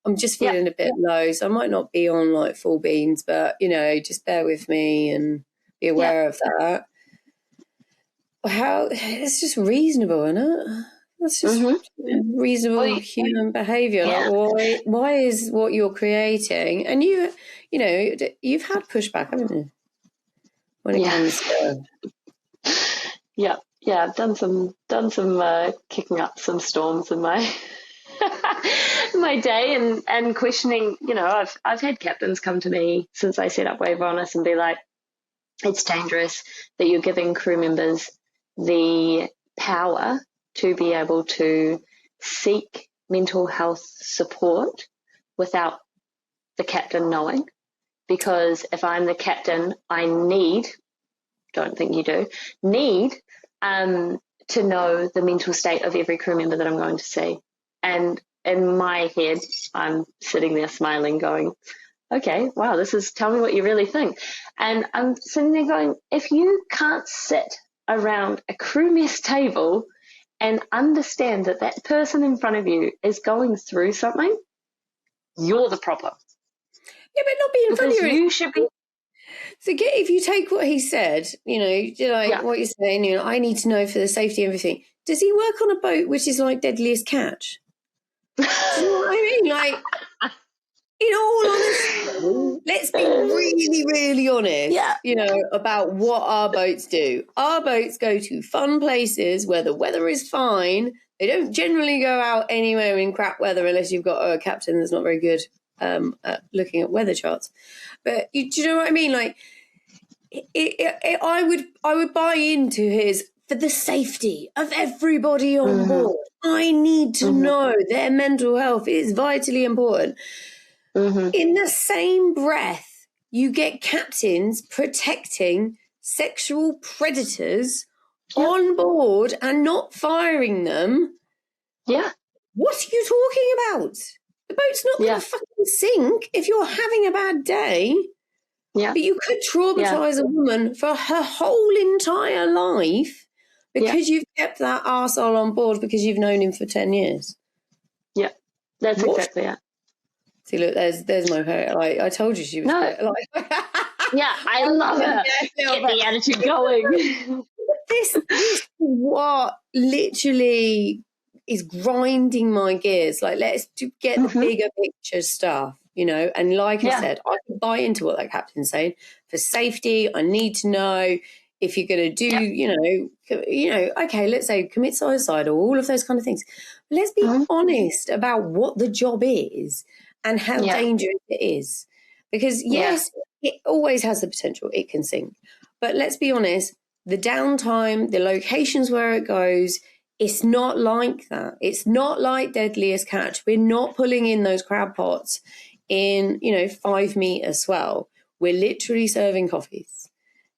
I'm just feeling a bit low, so I might not be on like full beans, but, you know, just bear with me and be aware of that. How it's just reasonable, isn't it? That's just reasonable human behaviour. Like, why is what you're creating? And you know, you've had pushback, haven't you? When it comes to I've done some kicking up some storms in my my day, and questioning. You know, I've had captains come to me since I set up WaveWellness and be like, it's dangerous that you're giving crew members the power to be able to seek mental health support without the captain knowing. Because if I'm the captain, I don't think you do, to know the mental state of every crew member that I'm going to see. And in my head, I'm sitting there smiling going, okay, wow, tell me what you really think. And I'm sitting there going, if you can't sit around a crew mess table and understand that that person in front of you is going through something, you're the problem. Yeah, but not being funny. You should be. So if you take what he said, you know, like what you're saying, you know, I need to know for the safety of everything. Does he work on a boat which is like Deadliest Catch? Do you know what I mean? Like, in all honesty, let's be really, really honest, about what our boats do. Our boats go to fun places where the weather is fine. They don't generally go out anywhere in crap weather unless you've got a captain that's not very good at looking at weather charts. But do you know what I mean? Like, I would buy into his, for the safety of everybody on board. I need to know their mental health is vitally important. In the same breath, you get captains protecting sexual predators on board and not firing them. Yeah. What are you talking about? The boat's not going to fucking sink if you're having a bad day. Yeah. But you could traumatize a woman for her whole entire life because you've kept that arsehole on board because you've known him for 10 years. Yeah, that's exactly it. See, look, there's my parent. I told you she was yeah, I love her. Get the attitude going. This is what literally is grinding my gears. Like, let's get the bigger picture stuff, you know. And like I said, I can buy into what that captain's saying. For safety, I need to know if you're going to do, you know, okay, let's say commit suicide or all of those kind of things. But let's be honest about what the job is and how dangerous it is. Because, yes, it always has the potential. It can sink. But let's be honest, the downtime, the locations where it goes, it's not like that. It's not like Deadliest Catch. We're not pulling in those crab pots in, 5 meter swell. We're literally serving coffees.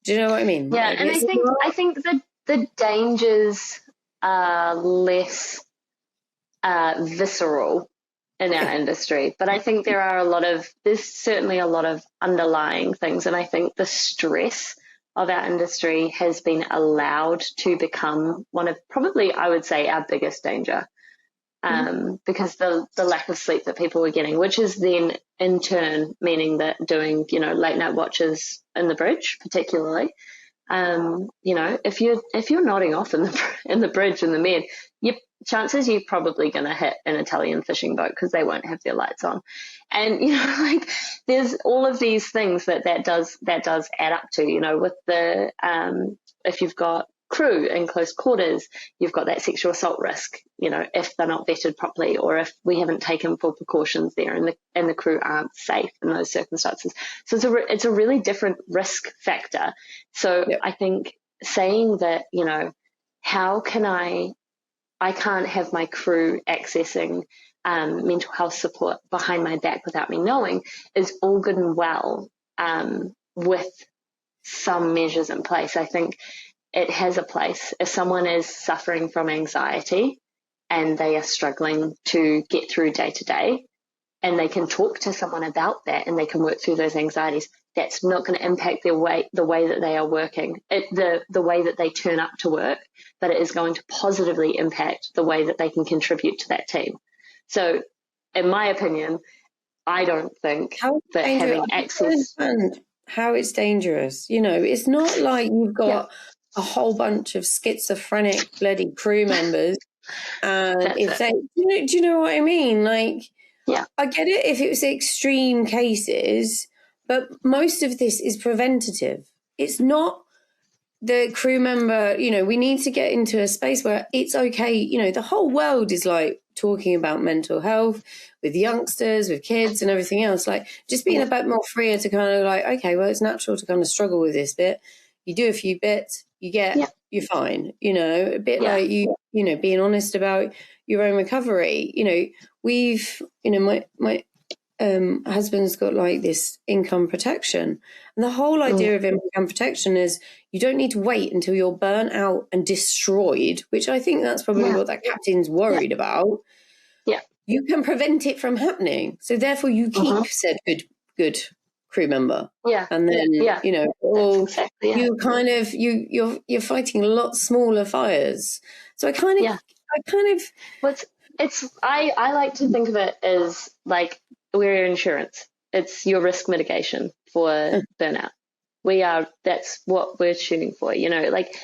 Do you know what I mean? Yeah, and I think the dangers are less visceral in our industry, but I think there's certainly a lot of underlying things, and I think the stress of our industry has been allowed to become one of probably, I would say, our biggest danger, because the lack of sleep that people were getting, which is then in turn meaning that doing, late night watches in the bridge, particularly, if you're nodding off in the bridge in the med, chances you're probably going to hit an Italian fishing boat because they won't have their lights on. And, there's all of these things that does add up to, with the, if you've got crew in close quarters, you've got that sexual assault risk, if they're not vetted properly or if we haven't taken full precautions there and the crew aren't safe in those circumstances. So it's a really different risk factor. So I think saying that, how can I can't have my crew accessing mental health support behind my back without me knowing is all good and well, with some measures in place. I think it has a place. If someone is suffering from anxiety and they are struggling to get through day to day, and they can talk to someone about that and they can work through those anxieties, that's not going to impact the way that they are working, the way that they turn up to work, but it is going to positively impact the way that they can contribute to that team. So, in my opinion, I don't think that having access... how it's dangerous. It's not like you've got a whole bunch of schizophrenic bloody crew members. And if they, do you know what I mean? Like, I get it if it was extreme cases, but most of this is preventative. It's not the crew member, we need to get into a space where it's okay. The whole world is like talking about mental health with youngsters, with kids and everything else. Like, just being a bit more freer to kind of like, okay, well, it's natural to kind of struggle with this bit. You do a few bits, you're fine. A bit like you being honest about your own recovery. We've, my husband's got like this income protection, and the whole idea of income protection is you don't need to wait until you're burnt out and destroyed, which I think that's probably what that captain's worried about. You can prevent it from happening, so therefore you keep said good crew member, and then you kind of you're fighting a lot smaller fires. So I kind of I like to think of it as like we're insurance. It's your risk mitigation for burnout. That's what we're shooting for. Like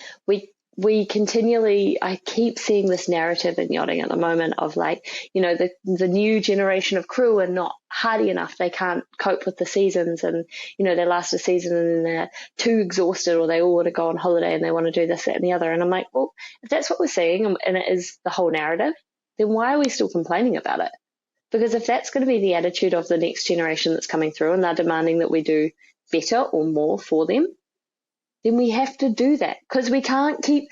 I keep seeing this narrative in yachting at the moment of like, the new generation of crew are not hardy enough. They can't cope with the seasons, and, they last a season and then they're too exhausted, or they all want to go on holiday and they want to do this, that and the other. And I'm like, well, if that's what we're seeing and it is the whole narrative, then why are we still complaining about it? Because if that's going to be the attitude of the next generation that's coming through and they're demanding that we do better or more for them, then we have to do that, because we can't keep,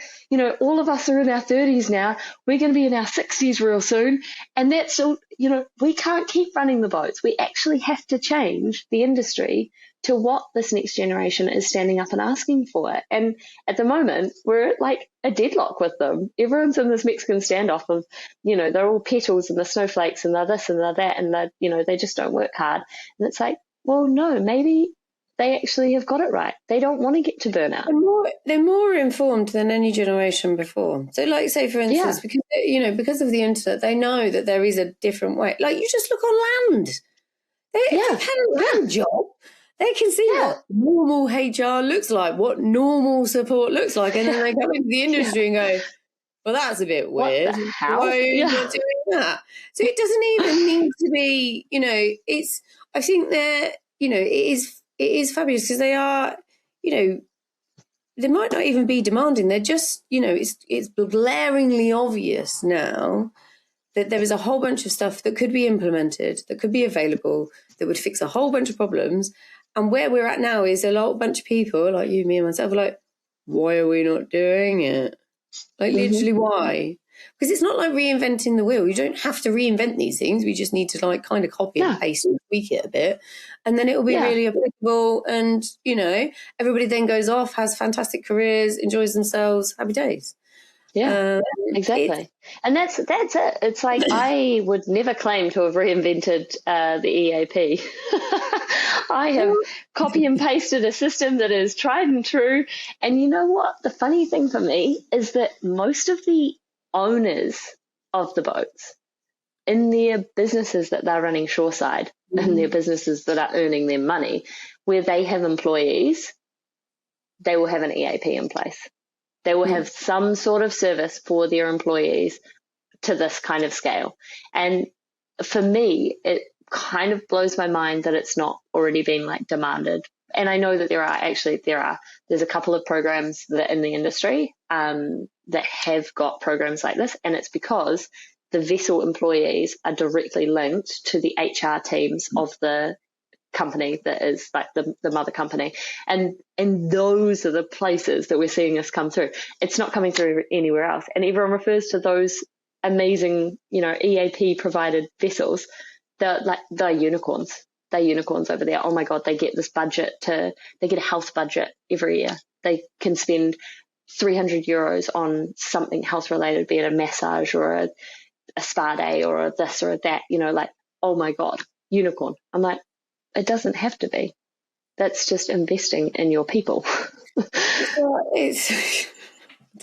all of us are in our 30s now. We're going to be in our 60s real soon. And that's all, we can't keep running the boats. We actually have to change the industry to what this next generation is standing up and asking for. And at the moment, we're at like a deadlock with them. Everyone's in this Mexican standoff of, they're all petals and the snowflakes and they're this and they're that, and they just don't work hard. And it's like, well, no, maybe they actually have got it right. They don't want to get to burnout. They're more informed than any generation before. So, like, say, for instance, because of the internet, they know that there is a different way. Like, you just look on land. If they've had a land job, they can see what normal HR looks like, what normal support looks like, and then they come into the industry and go, well, that's a bit weird. What the hell? Why are you not doing that? So it doesn't even need to be, I think that, it is fabulous, because they are, they might not even be demanding. They're just, it's glaringly obvious now that there is a whole bunch of stuff that could be implemented, that could be available, that would fix a whole bunch of problems. And where we're at now is a whole bunch of people like you, me and myself are like, why are we not doing it? Like, literally, why? Because it's not like reinventing the wheel. You don't have to reinvent these things. We just need to like kind of copy and paste and tweak it a bit. And then it will be really applicable. And, everybody then goes off, has fantastic careers, enjoys themselves, happy days. Yeah, exactly. And that's it. It's like, I would never claim to have reinvented the EAP. I have copy and pasted a system that is tried and true. And you know what? The funny thing for me is that most of the owners of the boats, in their businesses that they're running shoreside, and their businesses that are earning their money, where they have employees, they will have an EAP in place. They will have some sort of service for their employees to this kind of scale. And for me, it kind of blows my mind that it's not already been like demanded. And I know that there's a couple of programs that in the industry that have got programs like this. And it's because the vessel employees are directly linked to the HR teams of the company that is like the mother company. And those are the places that we're seeing this come through. It's not coming through anywhere else. And everyone refers to those amazing, EAP provided vessels. They're unicorns. They're unicorns over there. Oh my God, they get this budget they get a health budget every year. They can spend 300 euros on something health related, be it a massage or a spa day or a this or a that, oh my God, unicorn. I'm like, it doesn't have to be. That's just investing in your people.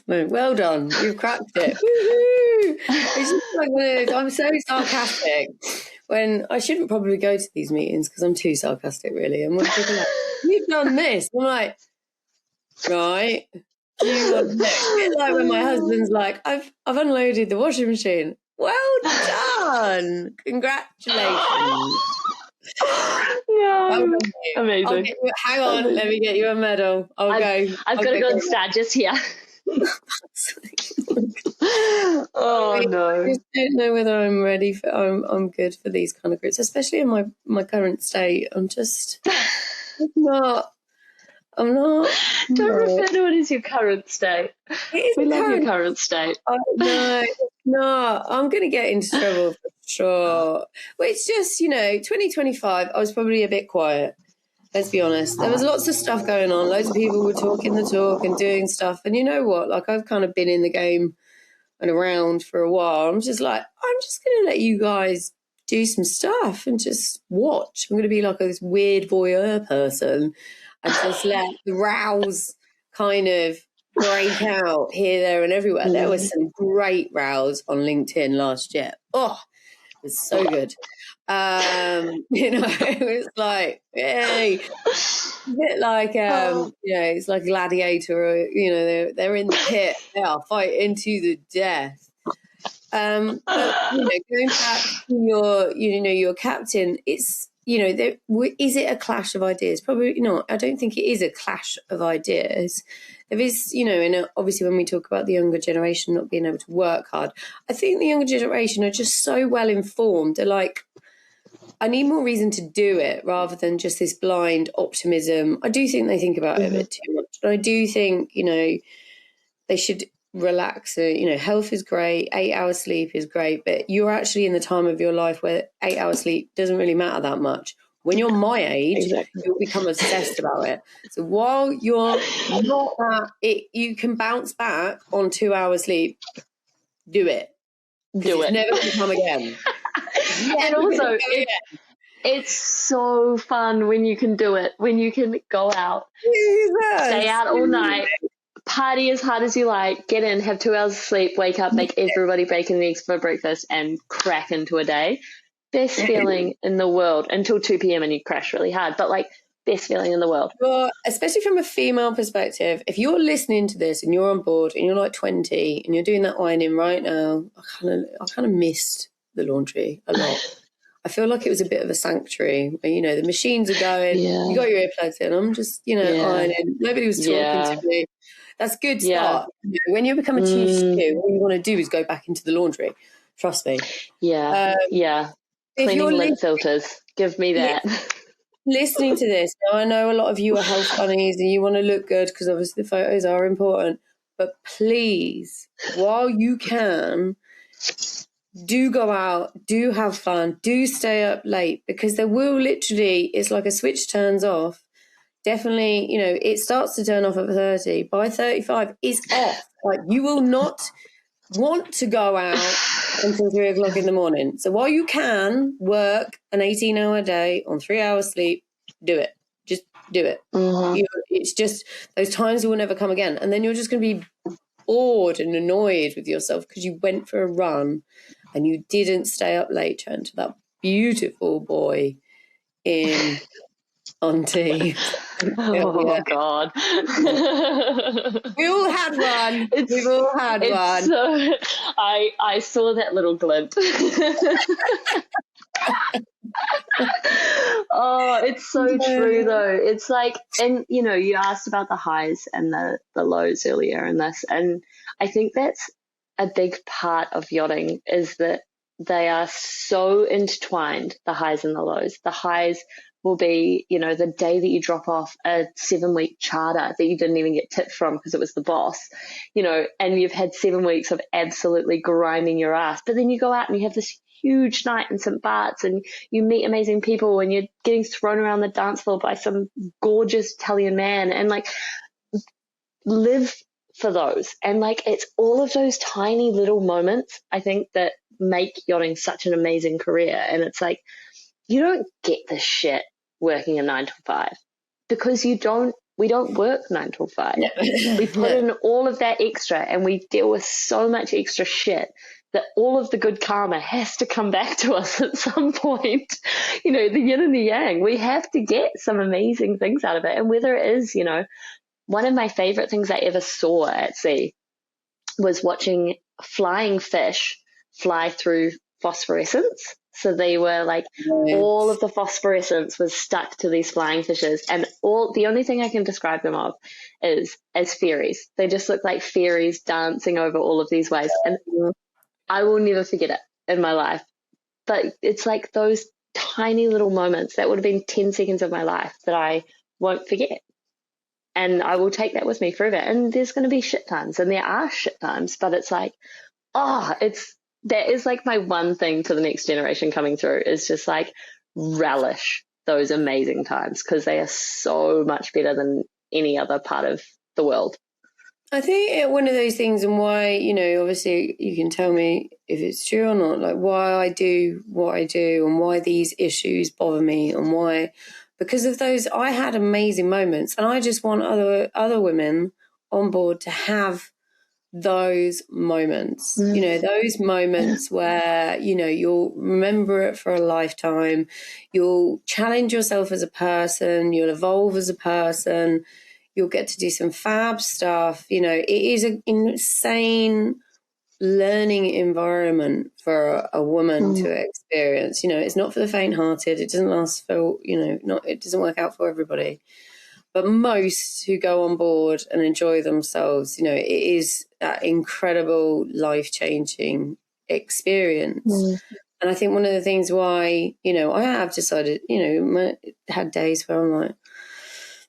Well done. You've cracked it. Woo-hoo! It's just like I'm so sarcastic when I shouldn't probably go to these meetings because I'm too sarcastic, really. And when people are like, you've done this, I'm like, right. Do you want next? It's like when my husband's like, I've unloaded the washing machine. Well done. Congratulations. No, amazing. Hang on, let me get you a medal. I've got to go and start just here. Oh no! I just don't know whether I'm ready for. I'm good for these kind of groups, especially in my current state. I'm not. Don't refer to it as your current state. We love your current state. No, it's not. I'm going to get into trouble for sure. Well, it's just 2025. I was probably a bit quiet. Let's be honest. There was lots of stuff going on. Loads of people were talking the talk and doing stuff. And you know what? Like, I've kind of been in the game and around for a while. I'm just going to let you guys do some stuff and just watch. I'm going to be like this weird voyeur person and just let the rows kind of break out here, there and everywhere. There was some great rows on LinkedIn last year. Oh, was so good. It was like, yay. A bit like, it's like Gladiator, or, they're in the pit, they are fighting to the death. But, going back to your captain, it's, is it a clash of ideas? Probably not. I don't think it is a clash of ideas. There is, obviously when we talk about the younger generation not being able to work hard, I think the younger generation are just so well informed. They're like, I need more reason to do it rather than just this blind optimism. I do think they think about it a bit too much. But I do think, they should relax. Health is great. 8 hours sleep is great. But you're actually in the time of your life where 8 hours sleep doesn't really matter that much. When you're my age, you'll become obsessed about it. So while you're not you can bounce back on 2 hours sleep. Do it. Do it. Never going to come again. And also, it's so fun when you can do it, when you can go out, stay out all night, party as hard as you like, get in, have 2 hours of sleep, wake up, make everybody bacon and eggs for breakfast, and crack into a day. Best feeling in the world until 2 p.m. and you crash really hard. But best feeling in the world. Well, especially from a female perspective, if you're listening to this and you're on board and you're like 20 and you're doing that ironing right now, I kind of missed the laundry a lot. I feel like it was a bit of a sanctuary where, the machines are going, you got your earplugs in, I'm just, ironing. Nobody was talking to me. That's good start. When you become a chief stew, all you want to do is go back into the laundry. Trust me. Cleaning lint filters. Give me that. Listening to this, now I know a lot of you are health bunnies and you want to look good because obviously the photos are important, but please, while you can, do go out, do have fun, do stay up late, because there will literally, it's like a switch turns off. Definitely, it starts to turn off at 30. By 35, it's off. Like, you will not want to go out until 3 o'clock in the morning. So while you can work an 18-hour day on 3 hours sleep, do it. Just do it. It's just those times will never come again. And then you're just going to be bored and annoyed with yourself because you went for a run and you didn't stay up late chatting to that beautiful boy on tea. God. We all had one. We've all had one. So, I saw that little glint. Oh, it's so true though. It's like, and you asked about the highs and the lows earlier in this, and I think that's a big part of yachting, is that they are so intertwined, the highs and the lows. The highs will be, the day that you drop off a 7-week charter that you didn't even get tipped from because it was the boss, and you've had 7 weeks of absolutely grinding your ass. But then you go out and you have this huge night in St. Bart's and you meet amazing people and you're getting thrown around the dance floor by some gorgeous Italian man, and live for those. And it's all of those tiny little moments, I think, that make yachting such an amazing career. And it's like, you don't get this shit working a 9 to 5, because we don't work 9 to 5. We put in all of that extra and we deal with so much extra shit that all of the good karma has to come back to us at some point. The yin and the yang, we have to get some amazing things out of it. And whether it is, one of my favorite things I ever saw at sea was watching flying fish fly through phosphorescence. So they were all of the phosphorescence was stuck to these flying fishes, and the only thing I can describe them of is as fairies. They just look like fairies dancing over all of these waves, and I will never forget it in my life. But it's like those tiny little moments that would have been 10 seconds of my life that I won't forget. And I will take that with me forever. And there's going to be shit times, and there are shit times, but it's like, that is my one thing to the next generation coming through, is just relish those amazing times, because they are so much better than any other part of the world. I think one of those things, and why, obviously you can tell me if it's true or not, why I do what I do and why these issues bother me, and why, because of those, I had amazing moments, and I just want other women on board to have those moments, those moments where, you'll remember it for a lifetime. You'll challenge yourself as a person. You'll evolve as a person. You'll get to do some fab stuff. It is an insane learning environment for a woman to experience. It's not for the faint-hearted. It doesn't last for, it doesn't work out for everybody. But most who go on board and enjoy themselves, it is that incredible life-changing experience. And I think one of the things why, I have decided, had days where I'm like,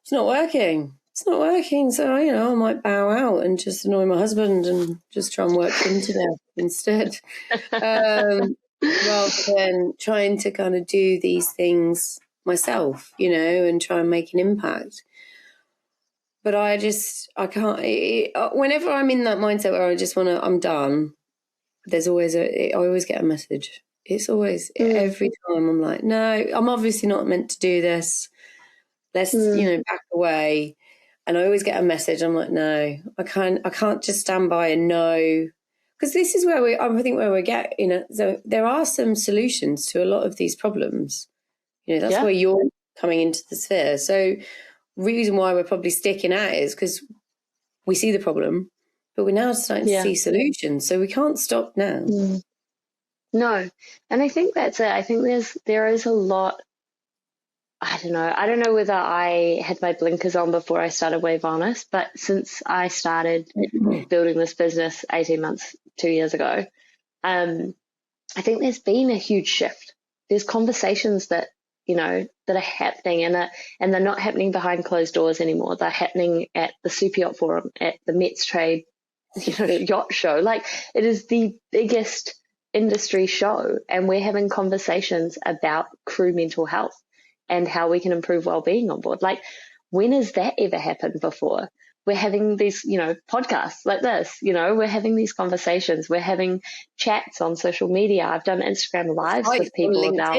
it's not working. So, I might bow out and just annoy my husband and just try and work him to death instead. Rather than trying to kind of do these things myself, and try and make an impact. But I can't, whenever I'm in that mindset where I just I'm done, I always get a message. It's always, every time I'm like, no, I'm obviously not meant to do this. Let's, back away. And I always get a message. I'm like, no, I can't just stand by and know. Because this is where we get, so there are some solutions to a lot of these problems. That's where you're coming into the sphere. So reason why we're probably sticking at it is because we see the problem, but we're now starting to see solutions. So we can't stop now. No. And I think that's it. I think there is a lot. I don't know whether I had my blinkers on before I started WaveWellness, but since I started building this business 18 months, 2 years ago, I think there's been a huge shift. There's conversations that are happening and they're not happening behind closed doors anymore. They're happening at the Superyacht Forum, at the Mets Trade, yacht show. Like, it is the biggest industry show, and we're having conversations about crew mental health and how we can improve well-being on board. Like, when has that ever happened before? We're having these, podcasts like this, we're having these conversations. We're having chats on social media. I've done Instagram lives with people about.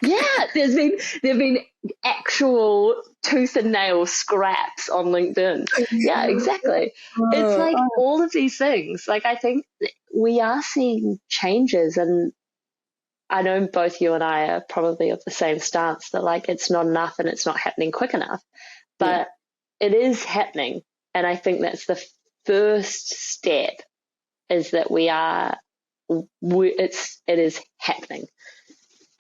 Yeah, there've been actual tooth and nail scraps on LinkedIn. Yeah, exactly. It's like all of these things. Like, I think we are seeing changes, and I know both you and I are probably of the same stance that, like, it's not enough and it's not happening quick enough, but it is happening. And I think that's the first step, is that it is happening.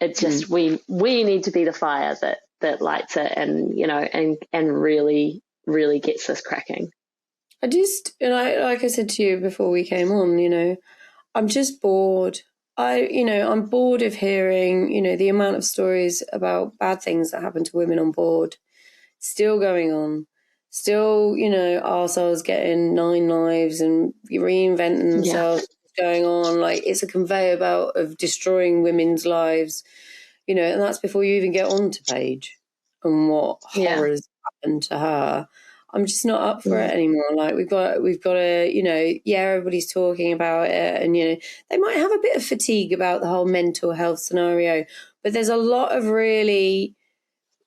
It's just, we need to be the fire that lights it and, and really, really gets us cracking. Like I said to you before we came on, I'm just bored. I'm bored of hearing, the amount of stories about bad things that happen to women on board still going on. Still, arseholes getting 9 lives and reinventing themselves, going on. Like, it's a conveyor belt of destroying women's lives, and that's before you even get on to Paige and what horrors happened to her. I'm just not up for it anymore. Like, we've got to, everybody's talking about it, and, they might have a bit of fatigue about the whole mental health scenario, but there's a lot of really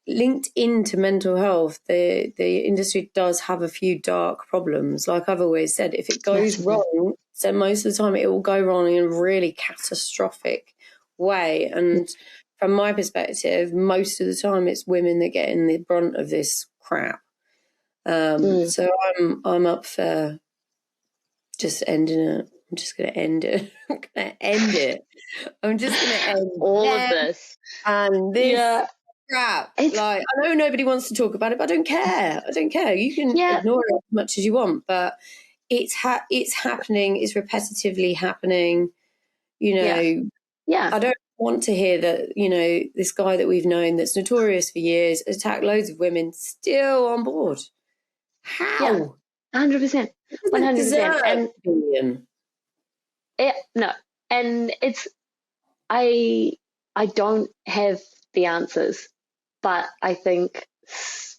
linked into mental health. The industry does have a few dark problems. Like I've always said, if it goes wrong, so most of the time it will go wrong in a really catastrophic way. And from my perspective, most of the time it's women that get in the brunt of this crap. So I'm up for just ending it. I'm just going to end it. I'm going to end it. I'm just going to end all of this. And this crap. Like, I know nobody wants to talk about it, but I don't care. You can ignore it as much as you want, but it's happening. It's repetitively happening. I don't want to hear that, this guy that we've known that's notorious for years attacked loads of women still on board. How? 100%. 100%. And it's, I don't have the answers, but I think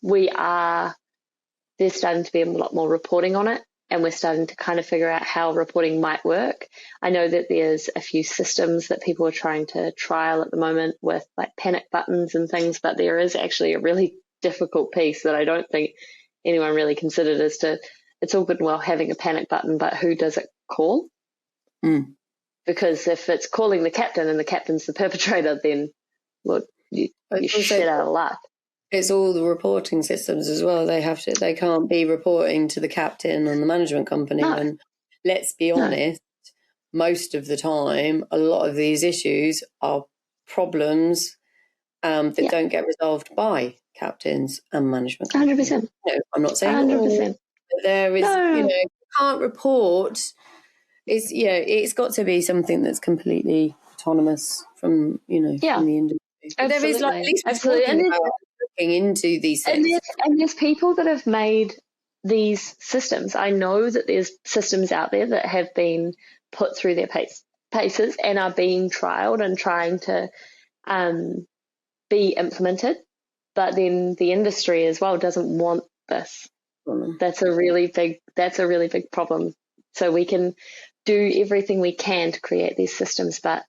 there's starting to be a lot more reporting on it, and we're starting to kind of figure out how reporting might work. I know that there's a few systems that people are trying to trial at the moment with, like, panic buttons and things, but there is actually a really difficult piece that I don't think anyone really considered, is it's all good and well having a panic button, but who does it call? Because if it's calling the captain and the captain's the perpetrator, then look, you shit out of luck. It's all the reporting systems as well. They can't be reporting to the captain and the management company. No. And let's be honest, most of the time, a lot of these issues are problems that don't get resolved by captains and management companies. 100%. No, I'm not saying 100%. There is, you can't report. It's got to be something that's completely autonomous from, from the industry. But there is, at least we're talking about looking into these things. And there's people that have made these systems. I know that there's systems out there that have been put through their paces and are being trialed and trying to be implemented. But then the industry as well doesn't want this. That's a really big problem. So we can do everything we can to create these systems, but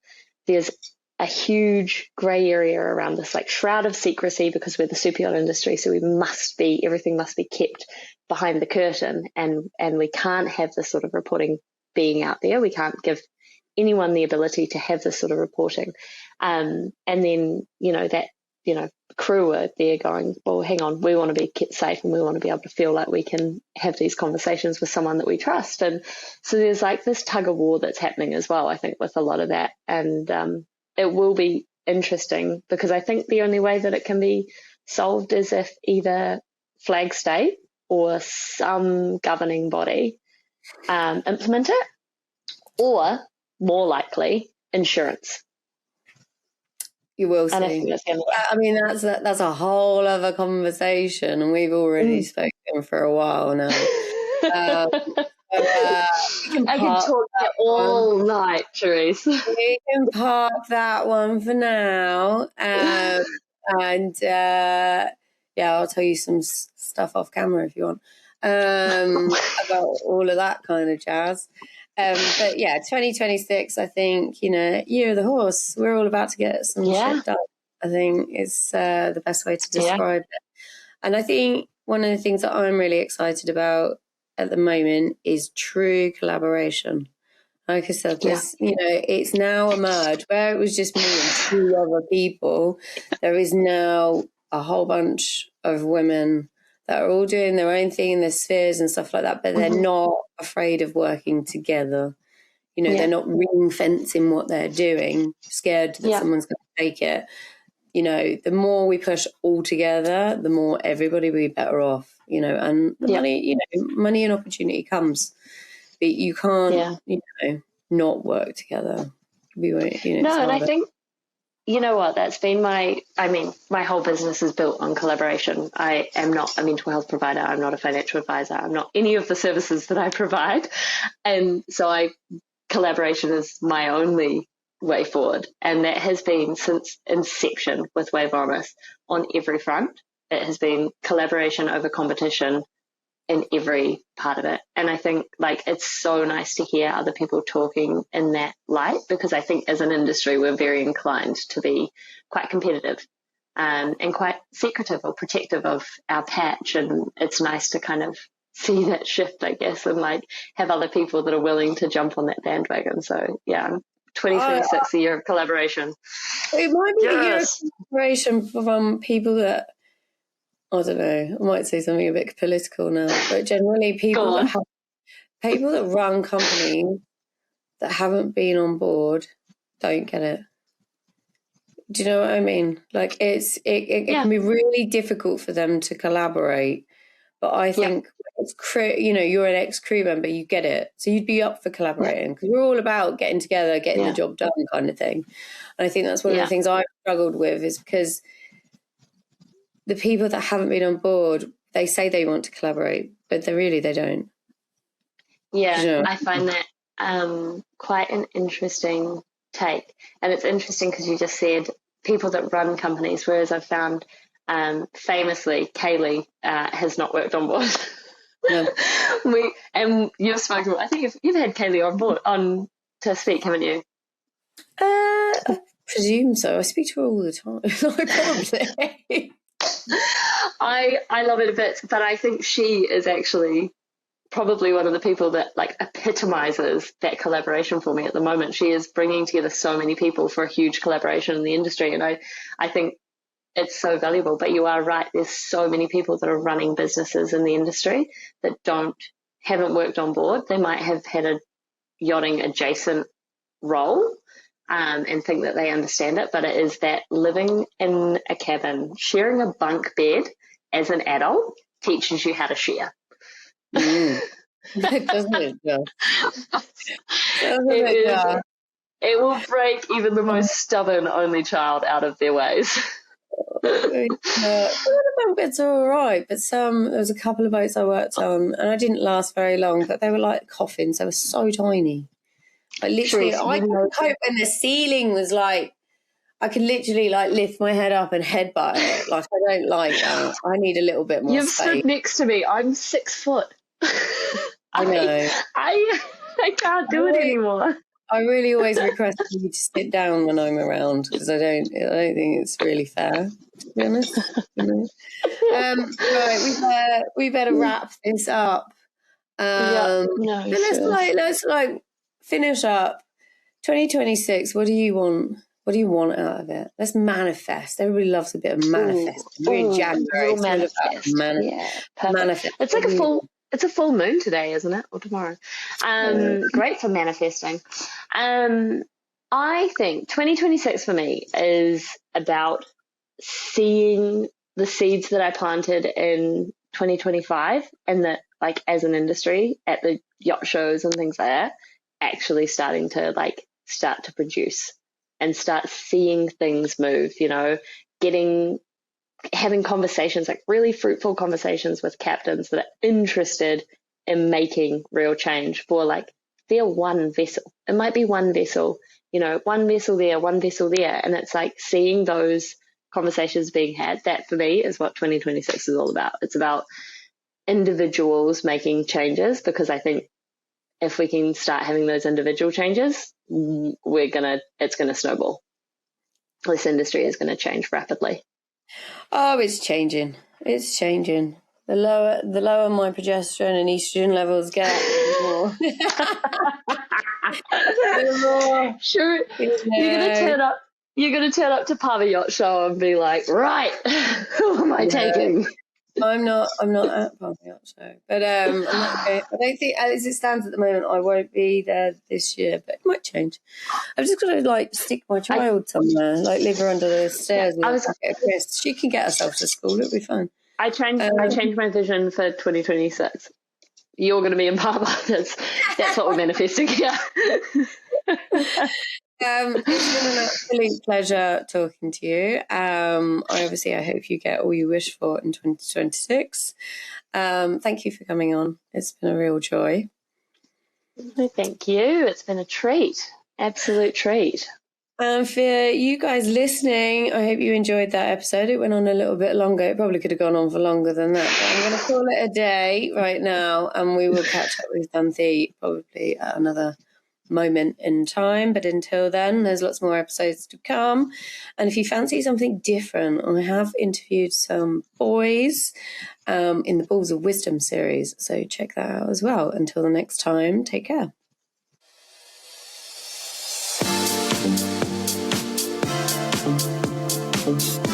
there's a huge grey area around this, like shroud of secrecy, because we're the super yacht industry, so everything must be kept behind the curtain, and we can't have this sort of reporting being out there. We can't give anyone the ability to have this sort of reporting. And then, crew are there going, well, hang on, we want to be kept safe and we want to be able to feel like we can have these conversations with someone that we trust. And so there's like this tug of war that's happening as well, I think, with a lot of that. And it will be interesting, because I think the only way that it can be solved is if either flag state or some governing body implement it, or more likely insurance. You will see. I mean, that's a whole other conversation, and we've already spoken for a while now. I can talk all night, Cherise. We can park that one for now, and I'll tell you some stuff off camera if you want about all of that kind of jazz. But 2026, I think, year of the horse. We're all about to get some shit done. I think is the best way to describe it. And I think one of the things that I'm really excited about at the moment is true collaboration. Like I said, it's now emerged where it was just me and two other people. There is now a whole bunch of women that are all doing their own thing in their spheres and stuff like that, but they're not afraid of working together. They're not ring fencing what they're doing, scared that someone's going to take it. The more we push all together, the more everybody will be better off, and the money, money and opportunity comes, but you can't, not work together. We won't, No, and I think, you know what, that's been my whole business is built on collaboration. I am not a mental health provider. I'm not a financial advisor. I'm not any of the services that I provide. And so collaboration is my only way forward. And that has been since inception with WaveWellness on every front. It has been collaboration over competition in every part of it. And I think it's so nice to hear other people talking in that light, because I think as an industry, we're very inclined to be quite competitive and quite secretive or protective of our patch. And it's nice to kind of see that shift, I guess, and have other people that are willing to jump on that bandwagon. So 2026, the year of collaboration. It might be a year of collaboration from people that, I don't know, I might say something a bit political now, but generally people that run companies that haven't been on board don't get it. Do you know what I mean? It can be really difficult for them to collaborate, but I think you're an ex-crew member, you get it. So you'd be up for collaborating, because we're all about getting together, getting the job done kind of thing. And I think that's one of the things I've struggled with, is because the people that haven't been on board, they say they want to collaborate, but they don't. Yeah, I find that quite an interesting take. And it's interesting because you just said people that run companies, whereas I've found famously Kaylee has not worked on board. No. And you've spoken, I think you've had Kaylee on board to speak, haven't you? I presume so. I speak to her all the time. Probably. I love it a bit, but I think she is actually probably one of the people that like epitomizes that collaboration for me at the moment. She is bringing together so many people for a huge collaboration in the industry. And I think it's so valuable, but you are right. There's so many people that are running businesses in the industry that haven't worked on board. They might have had a yachting adjacent role and think that they understand it, but it is that living in a cabin, sharing a bunk bed as an adult teaches you how to share. Doesn't it? It will break even the most stubborn only child out of their ways. The bunk beds are all right, but there was a couple of boats I worked on, and I didn't last very long, but they were like coffins. They were so tiny. Like literally, I couldn't cope when the ceiling was like, I could literally like lift my head up and headbutt it. Like, I don't like that. I need a little bit more You've space. stood next to me. I'm 6 foot. I know. I can't do it anymore. I really always request you to sit down when I'm around, because I don't think it's really fair, to be honest. Right, we better wrap this up. Let's finish up 2026. What do you want? What do you want out of it? Let's manifest. Everybody loves a bit of manifest. We're in January. We'll manifest. Manifest. It's like it's a full moon today, isn't it? Or tomorrow. Great for manifesting. I think 2026 for me is about seeing the seeds that I planted in 2025 and that, like, as an industry at the yacht shows and things like that, actually starting to produce and start seeing things move, having conversations, like really fruitful conversations with captains that are interested in making real change for like their one vessel. It might be one vessel, one vessel there, one vessel there. And it's like seeing those conversations being had. That for me is what 2026 is all about. It's about individuals making changes, because I think if we can start having those individual changes, it's gonna snowball. This industry is gonna change rapidly. Oh, it's changing. It's changing. The lower my progesterone and estrogen levels get, the more. Sure, you're gonna turn up to Pava Yacht Show and be like, right, who am I taking? I'm not at Pava Yacht Show, but I don't think, as it stands at the moment, I won't be there this year, but it might change. I've just got to stick my child somewhere, leave her under the stairs with a packet of crisps. She can get herself to school. It'll be fine. I changed my vision for 2026. You're going to be in Pava. That's what we're manifesting here. It's been an absolute pleasure talking to you. I hope you get all you wish for in 2026. Thank you for coming on. It's been a real joy. Thank you. It's been a treat. Absolute treat. And for you guys listening, I hope you enjoyed that episode. It went on a little bit longer. It probably could have gone on for longer than that. But I'm going to call it a day right now, and we will catch up with Xanthe probably at another moment in time. But until then, there's lots more episodes to come. And if you fancy something different, I have interviewed some boys in the Balls of Wisdom series. So check that out as well. Until the next time, take care. Thank you.